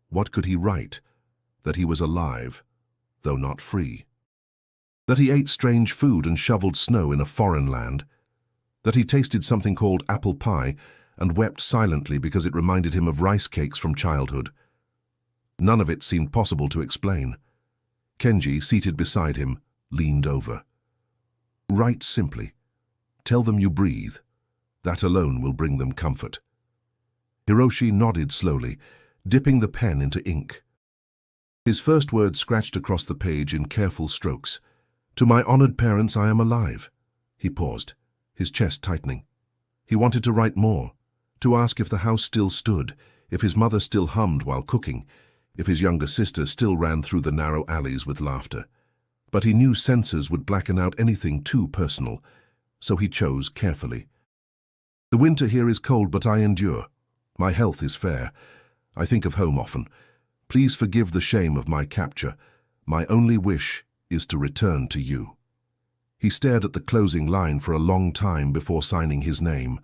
What could he write? That he was alive, though not free. That he ate strange food and shoveled snow in a foreign land. That he tasted something called apple pie and wept silently because it reminded him of rice cakes from childhood. None of it seemed possible to explain. Kenji, seated beside him, leaned over. Write simply. Tell them you breathe. That alone will bring them comfort. Hiroshi nodded slowly, dipping the pen into ink. His first words scratched across the page in careful strokes. To my honored parents, I am alive. He paused, his chest tightening. He wanted to write more, to ask if the house still stood, if his mother still hummed while cooking, if his younger sister still ran through the narrow alleys with laughter. But he knew censors would blacken out anything too personal, so he chose carefully. The winter here is cold, but I endure. My health is fair. I think of home often. Please forgive the shame of my capture. My only wish is to return to you. He stared at the closing line for a long time before signing his name.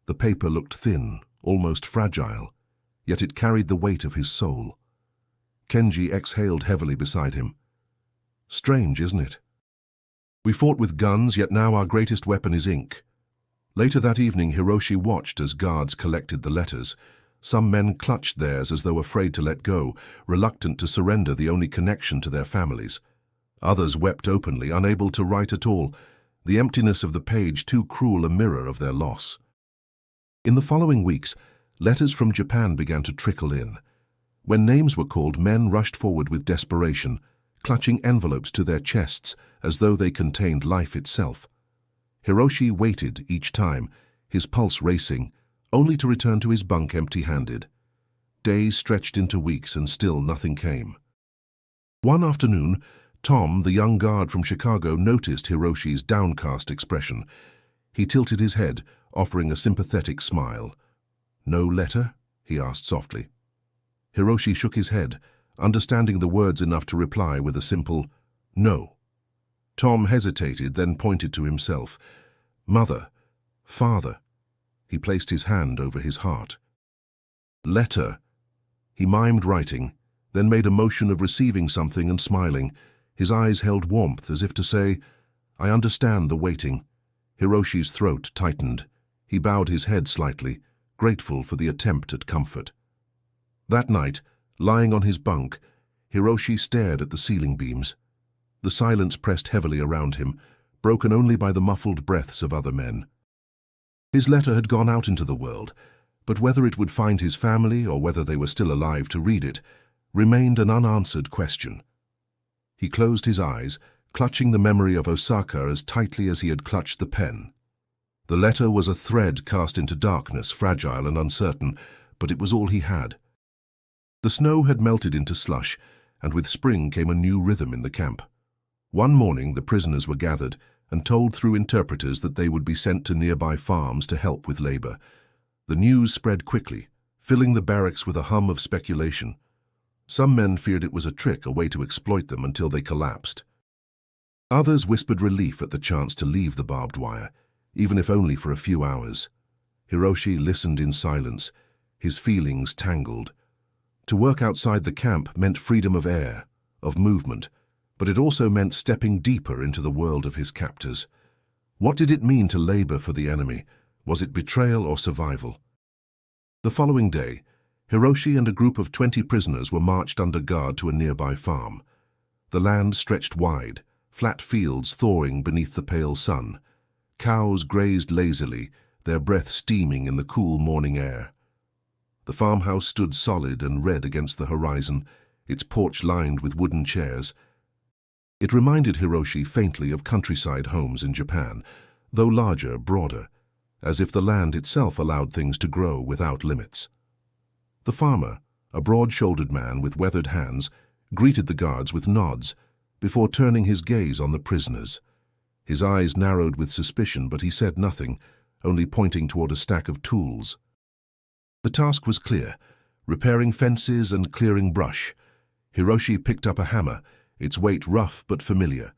The paper looked thin, almost fragile, yet it carried the weight of his soul. Kenji exhaled heavily beside him. Strange, isn't it? We fought with guns, yet now our greatest weapon is ink. Later that evening, Hiroshi watched as guards collected the letters. Some men clutched theirs as though afraid to let go, reluctant to surrender the only connection to their families. Others wept openly, unable to write at all, the emptiness of the page too cruel a mirror of their loss. In the following weeks, letters from Japan began to trickle in. When names were called, men rushed forward with desperation, clutching envelopes to their chests as though they contained life itself. Hiroshi waited each time, his pulse racing, only to return to his bunk empty-handed. Days stretched into weeks and still nothing came. One afternoon, Tom, the young guard from Chicago, noticed Hiroshi's downcast expression. He tilted his head, offering a sympathetic smile. "No letter?" he asked softly. Hiroshi shook his head, understanding the words enough to reply with a simple, "No." Tom hesitated, then pointed to himself. "Mother, father." He placed his hand over his heart. "Letter." He mimed writing, then made a motion of receiving something and smiling. His eyes held warmth as if to say, "I understand the waiting." Hiroshi's throat tightened. He bowed his head slightly, grateful for the attempt at comfort. That night, lying on his bunk, Hiroshi stared at the ceiling beams. The silence pressed heavily around him, broken only by the muffled breaths of other men. His letter had gone out into the world, but whether it would find his family or whether they were still alive to read it remained an unanswered question. He closed his eyes, clutching the memory of Osaka as tightly as he had clutched the pen. The letter was a thread cast into darkness, fragile and uncertain, but it was all he had. The snow had melted into slush, and with spring came a new rhythm in the camp. One morning the prisoners were gathered and told through interpreters that they would be sent to nearby farms to help with labor. The news spread quickly, filling the barracks with a hum of speculation. Some men feared it was a trick, a way to exploit them until they collapsed. Others whispered relief at the chance to leave the barbed wire, even if only for a few hours. Hiroshi listened in silence, his feelings tangled. To work outside the camp meant freedom of air, of movement, but it also meant stepping deeper into the world of his captors. What did it mean to labor for the enemy? Was it betrayal or survival? The following day, Hiroshi and a group of 20 prisoners were marched under guard to a nearby farm. The land stretched wide, flat fields thawing beneath the pale sun. Cows grazed lazily, their breath steaming in the cool morning air. The farmhouse stood solid and red against the horizon, its porch lined with wooden chairs. It reminded Hiroshi faintly of countryside homes in Japan, though larger, broader, as if the land itself allowed things to grow without limits. The farmer, a broad-shouldered man with weathered hands, greeted the guards with nods, before turning his gaze on the prisoners. His eyes narrowed with suspicion, but he said nothing, only pointing toward a stack of tools. The task was clear: repairing fences and clearing brush. Hiroshi picked up a hammer, its weight rough but familiar.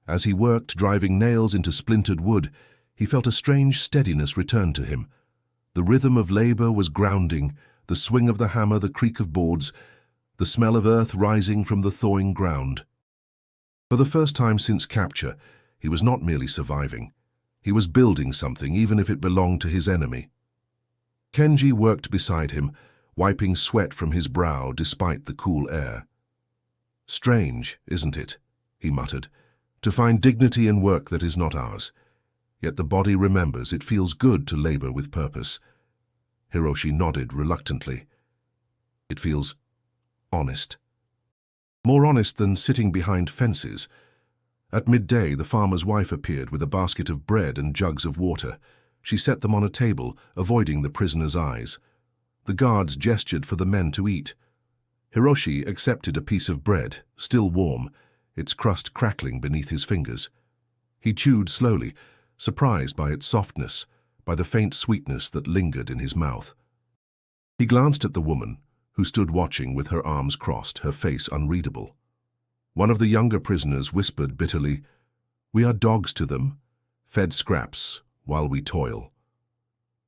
As he worked, driving nails into splintered wood, he felt a strange steadiness return to him. The rhythm of labor was grounding, the swing of the hammer, the creak of boards, the smell of earth rising from the thawing ground. For the first time since capture, he was not merely surviving. He was building something, even if it belonged to his enemy. Kenji worked beside him, wiping sweat from his brow despite the cool air. "Strange, isn't it?" he muttered, "to find dignity in work that is not ours. Yet the body remembers. It feels good to labor with purpose." Hiroshi nodded reluctantly. "It feels honest. More honest than sitting behind fences." At midday, the farmer's wife appeared with a basket of bread and jugs of water. She set them on a table, avoiding the prisoner's eyes. The guards gestured for the men to eat. Hiroshi accepted a piece of bread, still warm, its crust crackling beneath his fingers. He chewed slowly, surprised by its softness, by the faint sweetness that lingered in his mouth. He glanced at the woman, who stood watching with her arms crossed, her face unreadable. One of the younger prisoners whispered bitterly, "We are dogs to them, fed scraps while we toil."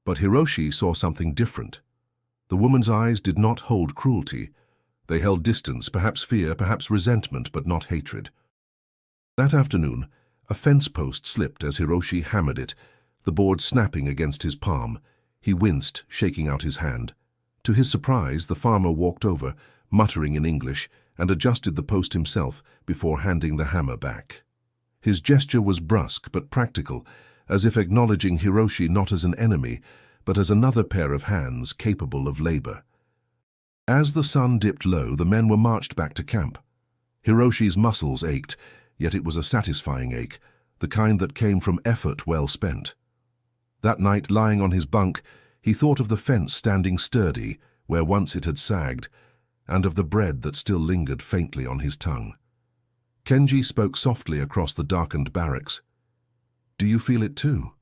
But Hiroshi saw something different. The woman's eyes did not hold cruelty. They held distance, perhaps fear, perhaps resentment, but not hatred. That afternoon, a fence post slipped as Hiroshi hammered it, the board snapping against his palm. He winced, shaking out his hand. To his surprise, the farmer walked over, muttering in English, and adjusted the post himself before handing the hammer back. His gesture was brusque but practical, as if acknowledging Hiroshi not as an enemy, but as another pair of hands capable of labor. As the sun dipped low, the men were marched back to camp. Hiroshi's muscles ached, yet it was a satisfying ache, the kind that came from effort well spent. That night, lying on his bunk, he thought of the fence standing sturdy where once it had sagged, and of the bread that still lingered faintly on his tongue. Kenji spoke softly across the darkened barracks. "Do you feel it too?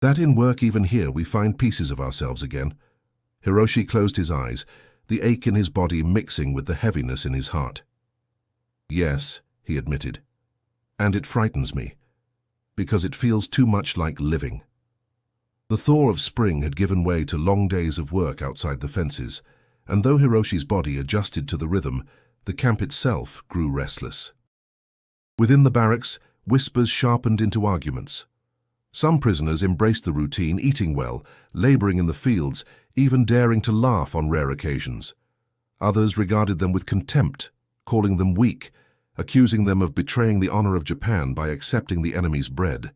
That in work even here we find pieces of ourselves again." Hiroshi closed his eyes, the ache in his body mixing with the heaviness in his heart. "Yes," he admitted, "and it frightens me, because it feels too much like living." The thaw of spring had given way to long days of work outside the fences, and though Hiroshi's body adjusted to the rhythm, the camp itself grew restless. Within the barracks, whispers sharpened into arguments. Some prisoners embraced the routine, eating well, laboring in the fields, even daring to laugh on rare occasions. Others regarded them with contempt, calling them weak, accusing them of betraying the honor of Japan by accepting the enemy's bread.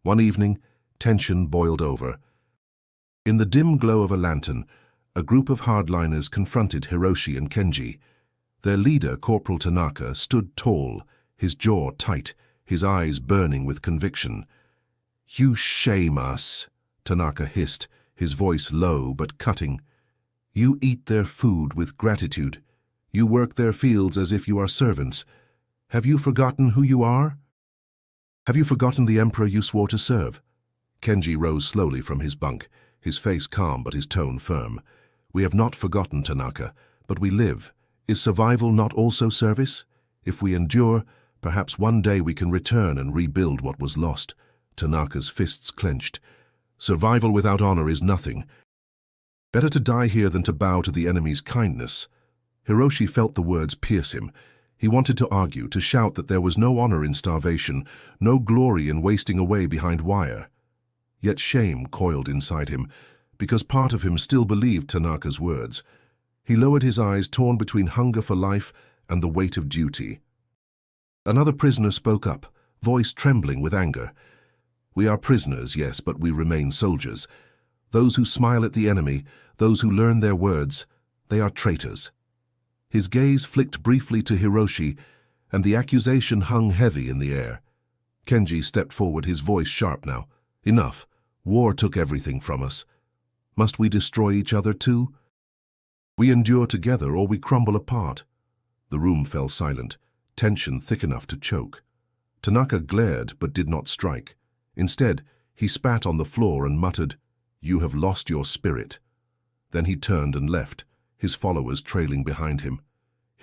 One evening, tension boiled over. In the dim glow of a lantern, a group of hardliners confronted Hiroshi and Kenji. Their leader, Corporal Tanaka, stood tall, his jaw tight, his eyes burning with conviction. "You shame us," Tanaka hissed, his voice low but cutting. "You eat their food with gratitude. You work their fields as if you are servants. Have you forgotten who you are? Have you forgotten the emperor you swore to serve?" Kenji rose slowly from his bunk, his face calm but his tone firm. "We have not forgotten, Tanaka, but we live. Is survival not also service? If we endure, perhaps one day we can return and rebuild what was lost." Tanaka's fists clenched. "Survival without honor is nothing. Better to die here than to bow to the enemy's kindness." Hiroshi felt the words pierce him. He wanted to argue, to shout that there was no honor in starvation, no glory in wasting away behind wire. Yet shame coiled inside him, because part of him still believed Tanaka's words. He lowered his eyes, torn between hunger for life and the weight of duty. Another prisoner spoke up, voice trembling with anger. "We are prisoners, yes, but we remain soldiers. Those who smile at the enemy, those who learn their words, they are traitors." His gaze flicked briefly to Hiroshi, and the accusation hung heavy in the air. Kenji stepped forward, his voice sharp now. "Enough. War took everything from us. Must we destroy each other too? We endure together or we crumble apart." The room fell silent, tension thick enough to choke. Tanaka glared but did not strike. Instead, he spat on the floor and muttered, "You have lost your spirit." Then he turned and left, his followers trailing behind him.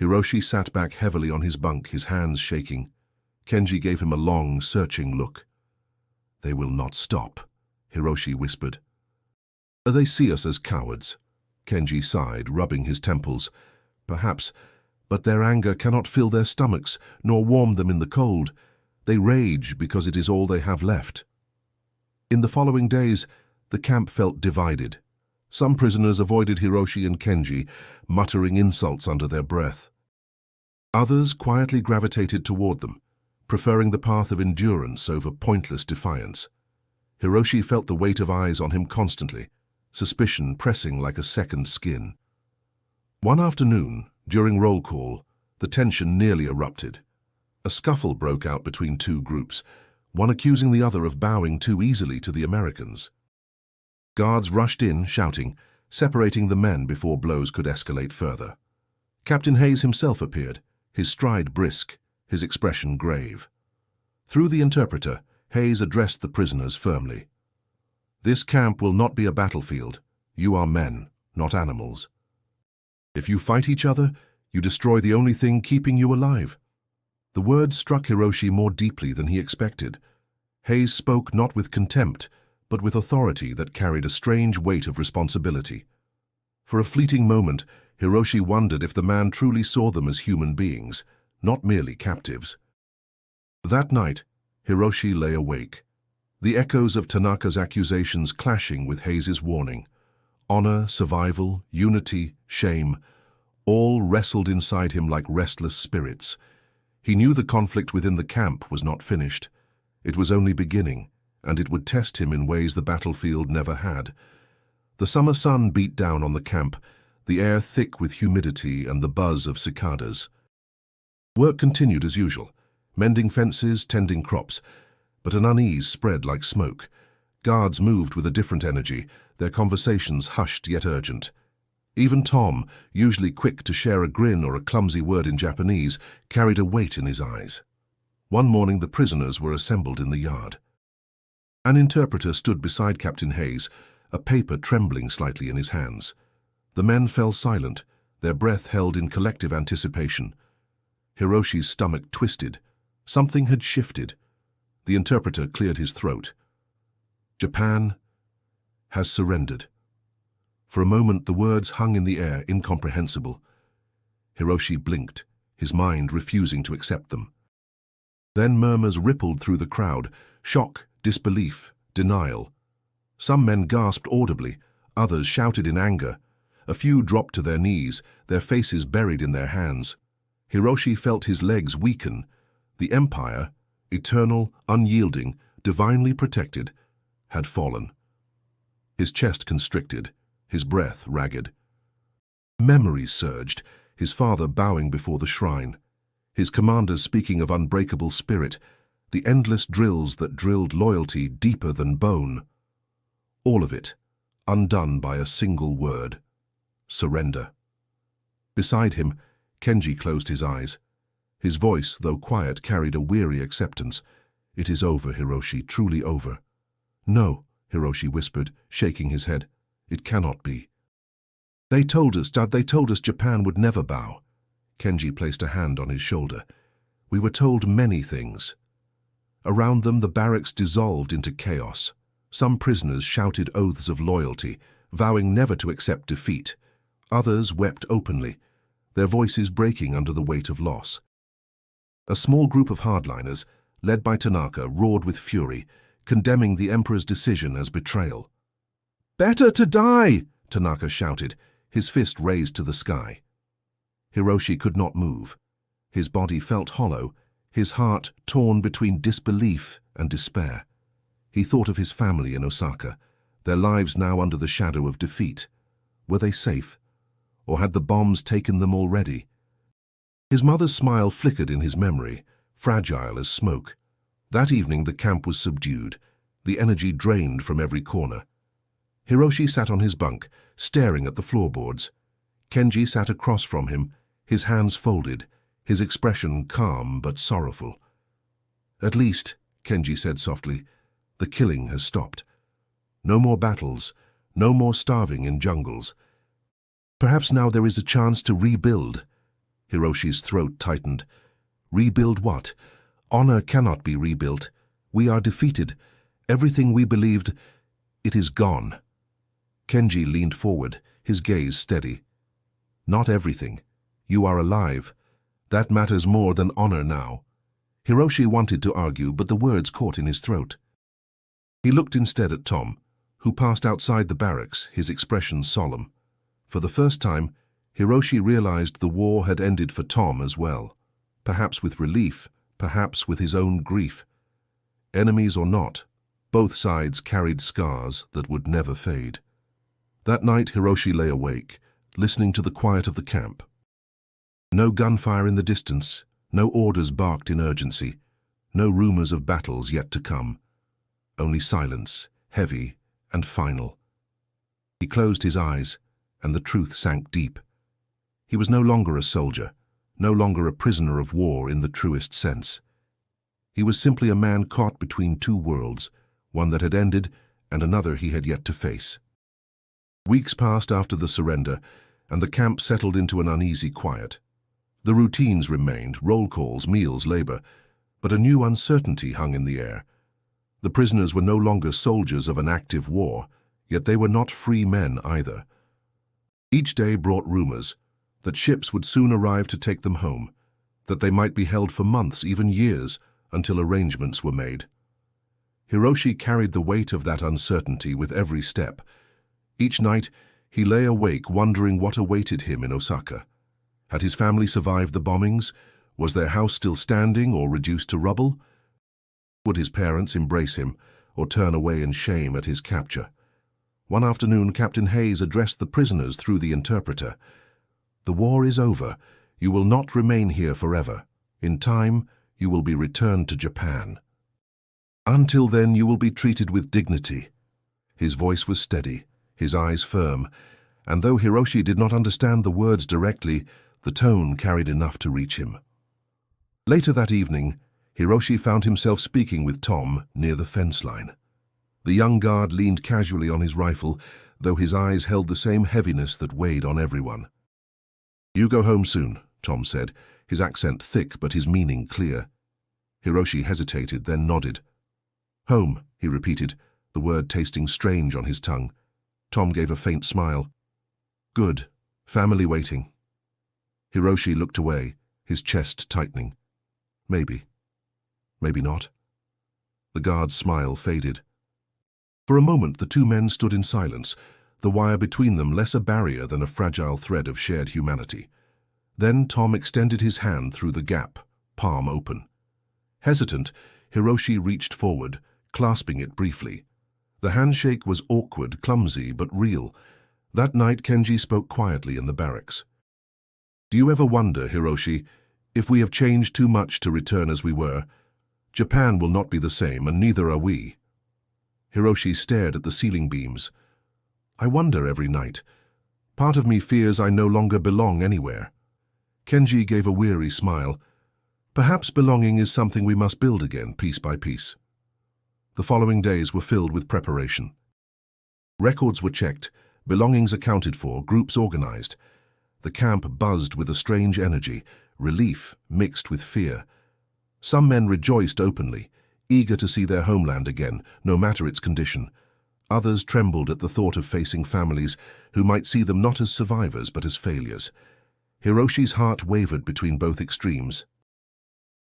Hiroshi sat back heavily on his bunk, his hands shaking. Kenji gave him a long, searching look. "They will not stop," Hiroshi whispered. "They see us as cowards," Kenji sighed, rubbing his temples. "Perhaps, but their anger cannot fill their stomachs, nor warm them in the cold. They rage because it is all they have left." In the following days, the camp felt divided. Some prisoners avoided Hiroshi and Kenji, muttering insults under their breath. Others quietly gravitated toward them, preferring the path of endurance over pointless defiance. Hiroshi felt the weight of eyes on him constantly, suspicion pressing like a second skin. One afternoon, during roll call, the tension nearly erupted. A scuffle broke out between two groups, one accusing the other of bowing too easily to the Americans. Guards rushed in, shouting, separating the men before blows could escalate further. Captain Hayes himself appeared, his stride brisk, his expression grave. Through the interpreter, Hayes addressed the prisoners firmly. "This camp will not be a battlefield. You are men, not animals. If you fight each other, you destroy the only thing keeping you alive." The words struck Hiroshi more deeply than he expected. Hayes spoke not with contempt, but with authority that carried a strange weight of responsibility. For a fleeting moment, Hiroshi wondered if the man truly saw them as human beings, not merely captives. That night, Hiroshi lay awake, the echoes of Tanaka's accusations clashing with Hayes's warning. Honor, survival, unity, shame, all wrestled inside him like restless spirits. He knew the conflict within the camp was not finished. It was only beginning, and it would test him in ways the battlefield never had. The summer sun beat down on the camp, the air thick with humidity and the buzz of cicadas. Work continued as usual, mending fences, tending crops, but an unease spread like smoke. Guards moved with a different energy, their conversations hushed yet urgent. Even Tom, usually quick to share a grin or a clumsy word in Japanese, carried a weight in his eyes. One morning the prisoners were assembled in the yard. An interpreter stood beside Captain Hayes, a paper trembling slightly in his hands. The men fell silent, their breath held in collective anticipation. Hiroshi's stomach twisted. Something had shifted. The interpreter cleared his throat. "Japan has surrendered." For a moment the words hung in the air, incomprehensible. Hiroshi blinked, his mind refusing to accept them. Then murmurs rippled through the crowd, shock, disbelief, denial. Some men gasped audibly, others shouted in anger. A few dropped to their knees, their faces buried in their hands. Hiroshi felt his legs weaken. The empire, eternal, unyielding, divinely protected, had fallen. His chest constricted, his breath ragged. Memories surged, his father bowing before the shrine, his commanders speaking of unbreakable spirit, the endless drills that drilled loyalty deeper than bone. All of it, undone by a single word: surrender. Beside him, Kenji closed his eyes. His voice, though quiet, carried a weary acceptance. "It is over, Hiroshi, truly over." "No," Hiroshi whispered, shaking his head. "It cannot be." They told us Japan would never bow." Kenji placed a hand on his shoulder. "We were told many things." Around them the barracks dissolved into chaos. Some prisoners shouted oaths of loyalty, vowing never to accept defeat. Others wept openly, their voices breaking under the weight of loss. A small group of hardliners, led by Tanaka, roared with fury, condemning the emperor's decision as betrayal. "Better to die!" Tanaka shouted, his fist raised to the sky. Hiroshi could not move. His body felt hollow, his heart torn between disbelief and despair. He thought of his family in Osaka, their lives now under the shadow of defeat. Were they safe? Or had the bombs taken them already? His mother's smile flickered in his memory, fragile as smoke. That evening the camp was subdued, the energy drained from every corner. Hiroshi sat on his bunk, staring at the floorboards. Kenji sat across from him, his hands folded, his expression calm but sorrowful. "At least," Kenji said softly, "the killing has stopped. No more battles, no more starving in jungles. Perhaps now there is a chance to rebuild." Hiroshi's throat tightened. "Rebuild what? Honor cannot be rebuilt. We are defeated. Everything we believed, it is gone." Kenji leaned forward, his gaze steady. "Not everything. You are alive. That matters more than honor now." Hiroshi wanted to argue, but the words caught in his throat. He looked instead at Tom, who passed outside the barracks, his expression solemn. For the first time, Hiroshi realized the war had ended for Tom as well, perhaps with relief, perhaps with his own grief. Enemies or not, both sides carried scars that would never fade. That night Hiroshi lay awake, listening to the quiet of the camp. No gunfire in the distance, no orders barked in urgency, no rumors of battles yet to come. Only silence, heavy and final. He closed his eyes, and the truth sank deep. He was no longer a soldier, no longer a prisoner of war in the truest sense. He was simply a man caught between two worlds, one that had ended and another he had yet to face. Weeks passed after the surrender, and the camp settled into an uneasy quiet. The routines remained, roll calls, meals, labor, but a new uncertainty hung in the air. The prisoners were no longer soldiers of an active war, yet they were not free men either. Each day brought rumors that ships would soon arrive to take them home, that they might be held for months, even years, until arrangements were made. Hiroshi carried the weight of that uncertainty with every step. Each night, he lay awake wondering what awaited him in Osaka. Had his family survived the bombings? Was their house still standing or reduced to rubble? Would his parents embrace him or turn away in shame at his capture? One afternoon, Captain Hayes addressed the prisoners through the interpreter. "The war is over. You will not remain here forever. In time, you will be returned to Japan. Until then, you will be treated with dignity." His voice was steady, his eyes firm, and though Hiroshi did not understand the words directly, the tone carried enough to reach him. Later that evening, Hiroshi found himself speaking with Tom near the fence line. The young guard leaned casually on his rifle, though his eyes held the same heaviness that weighed on everyone. "You go home soon," Tom said, his accent thick but his meaning clear. Hiroshi hesitated, then nodded. "Home," he repeated, the word tasting strange on his tongue. Tom gave a faint smile. "Good. Family waiting." Hiroshi looked away, his chest tightening. Maybe. Maybe not. The guard's smile faded. For a moment, the two men stood in silence, the wire between them less a barrier than a fragile thread of shared humanity. Then Tom extended his hand through the gap, palm open. Hesitant, Hiroshi reached forward, clasping it briefly. The handshake was awkward, clumsy, but real. That night, Kenji spoke quietly in the barracks. "Do you ever wonder, Hiroshi, if we have changed too much to return as we were? Japan will not be the same, and neither are we." Hiroshi stared at the ceiling beams. "I wonder every night. Part of me fears I no longer belong anywhere." Kenji gave a weary smile. "Perhaps belonging is something we must build again, piece by piece." The following days were filled with preparation. Records were checked, belongings accounted for, groups organized. The camp buzzed with a strange energy, relief mixed with fear. Some men rejoiced openly, eager to see their homeland again, no matter its condition. Others trembled at the thought of facing families who might see them not as survivors but as failures. Hiroshi's heart wavered between both extremes.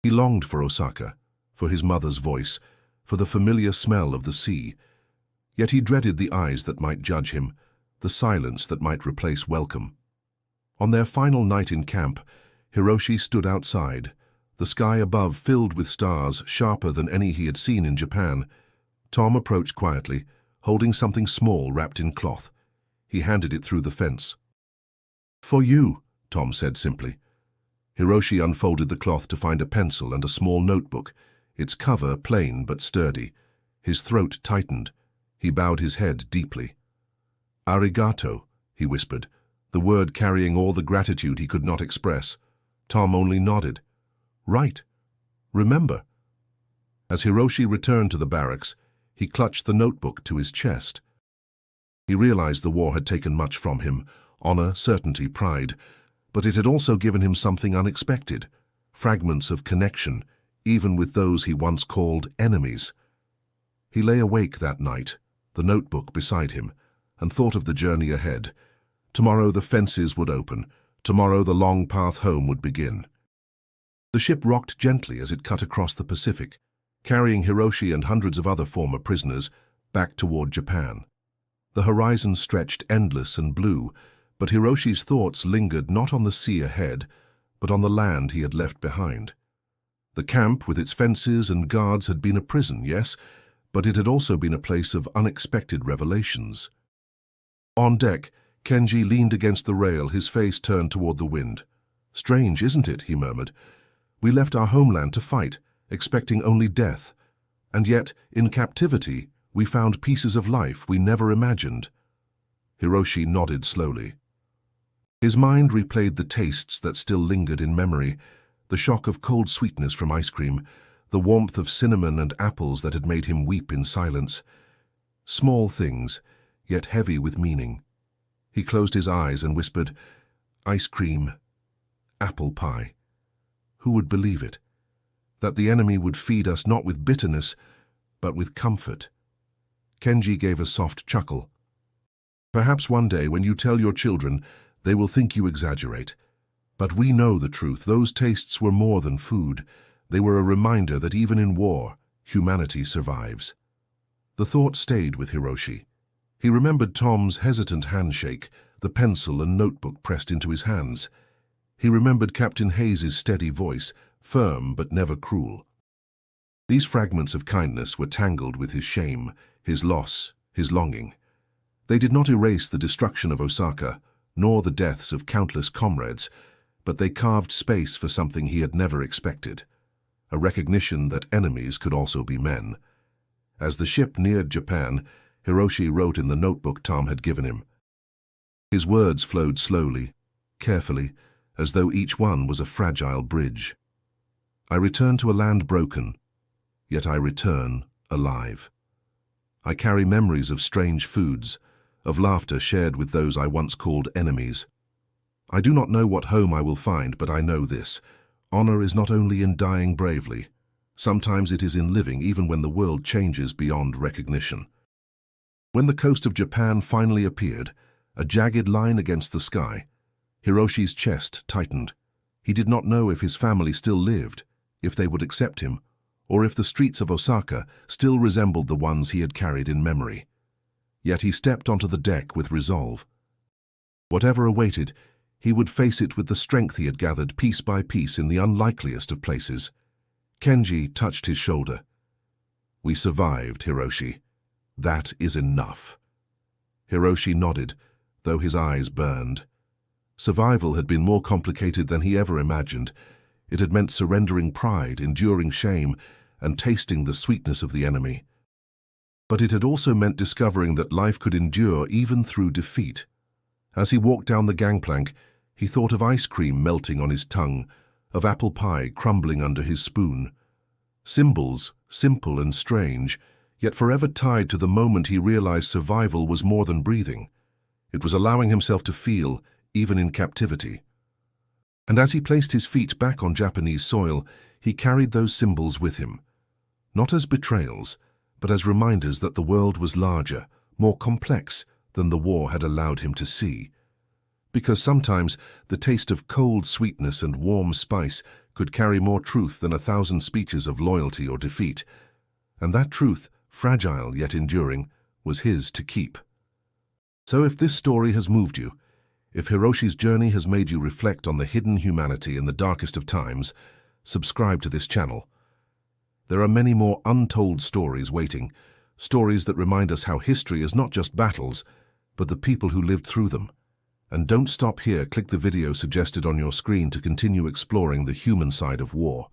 He longed for Osaka, for his mother's voice, for the familiar smell of the sea. Yet he dreaded the eyes that might judge him, the silence that might replace welcome. On their final night in camp, Hiroshi stood outside, the sky above filled with stars sharper than any he had seen in Japan. Tom approached quietly, holding something small wrapped in cloth. He handed it through the fence. "For you," Tom said simply. Hiroshi unfolded the cloth to find a pencil and a small notebook, its cover plain but sturdy. His throat tightened. He bowed his head deeply. "Arigato," he whispered, the word carrying all the gratitude he could not express. Tom only nodded. "Right. Remember." As Hiroshi returned to the barracks, he clutched the notebook to his chest. He realized the war had taken much from him, honor, certainty, pride, but it had also given him something unexpected, fragments of connection, even with those he once called enemies. He lay awake that night, the notebook beside him, and thought of the journey ahead. Tomorrow the fences would open. Tomorrow the long path home would begin. The ship rocked gently as it cut across the Pacific, carrying Hiroshi and hundreds of other former prisoners back toward Japan. The horizon stretched endless and blue, but Hiroshi's thoughts lingered not on the sea ahead, but on the land he had left behind. The camp with its fences and guards had been a prison, yes, but it had also been a place of unexpected revelations. On deck, Kenji leaned against the rail, his face turned toward the wind. "Strange, isn't it?" he murmured. "We left our homeland to fight, expecting only death. And yet, in captivity, we found pieces of life we never imagined." Hiroshi nodded slowly. His mind replayed the tastes that still lingered in memory, the shock of cold sweetness from ice cream, the warmth of cinnamon and apples that had made him weep in silence. Small things, yet heavy with meaning. He closed his eyes and whispered, "Ice cream, apple pie." Who would believe it? That the enemy would feed us not with bitterness, but with comfort. Kenji gave a soft chuckle. Perhaps one day when you tell your children, they will think you exaggerate. But we know the truth. Those tastes were more than food. They were a reminder that even in war, humanity survives. The thought stayed with Hiroshi. He remembered Tom's hesitant handshake, the pencil and notebook pressed into his hands. He remembered Captain Hayes' steady voice, firm but never cruel. These fragments of kindness were tangled with his shame, his loss, his longing. They did not erase the destruction of Osaka, nor the deaths of countless comrades, but they carved space for something he had never expected, a recognition that enemies could also be men. As the ship neared Japan, Hiroshi wrote in the notebook Tom had given him. His words flowed slowly, carefully, as though each one was a fragile bridge. I return to a land broken, yet I return alive. I carry memories of strange foods, of laughter shared with those I once called enemies. I do not know what home I will find, but I know this. Honor is not only in dying bravely. Sometimes it is in living even when the world changes beyond recognition. When the coast of Japan finally appeared, a jagged line against the sky, Hiroshi's chest tightened. He did not know if his family still lived, if they would accept him, or if the streets of Osaka still resembled the ones he had carried in memory. Yet he stepped onto the deck with resolve. Whatever awaited, he would face it with the strength he had gathered piece by piece in the unlikeliest of places. Kenji touched his shoulder. "We survived, Hiroshi. That is enough." Hiroshi nodded, though his eyes burned. Survival had been more complicated than he ever imagined. It had meant surrendering pride, enduring shame, and tasting the sweetness of the enemy. But it had also meant discovering that life could endure even through defeat. As he walked down the gangplank, he thought of ice cream melting on his tongue, of apple pie crumbling under his spoon. Symbols, simple and strange, yet forever tied to the moment he realized survival was more than breathing. It was allowing himself to feel, even in captivity. And as he placed his feet back on Japanese soil, he carried those symbols with him. Not as betrayals, but as reminders that the world was larger, more complex than the war had allowed him to see. Because sometimes the taste of cold sweetness and warm spice could carry more truth than 1,000 speeches of loyalty or defeat. And that truth, fragile yet enduring, was his to keep. So if this story has moved you, if Hiroshi's journey has made you reflect on the hidden humanity in the darkest of times, subscribe to this channel. There are many more untold stories waiting, stories that remind us how history is not just battles, but the people who lived through them. And don't stop here, click the video suggested on your screen to continue exploring the human side of war.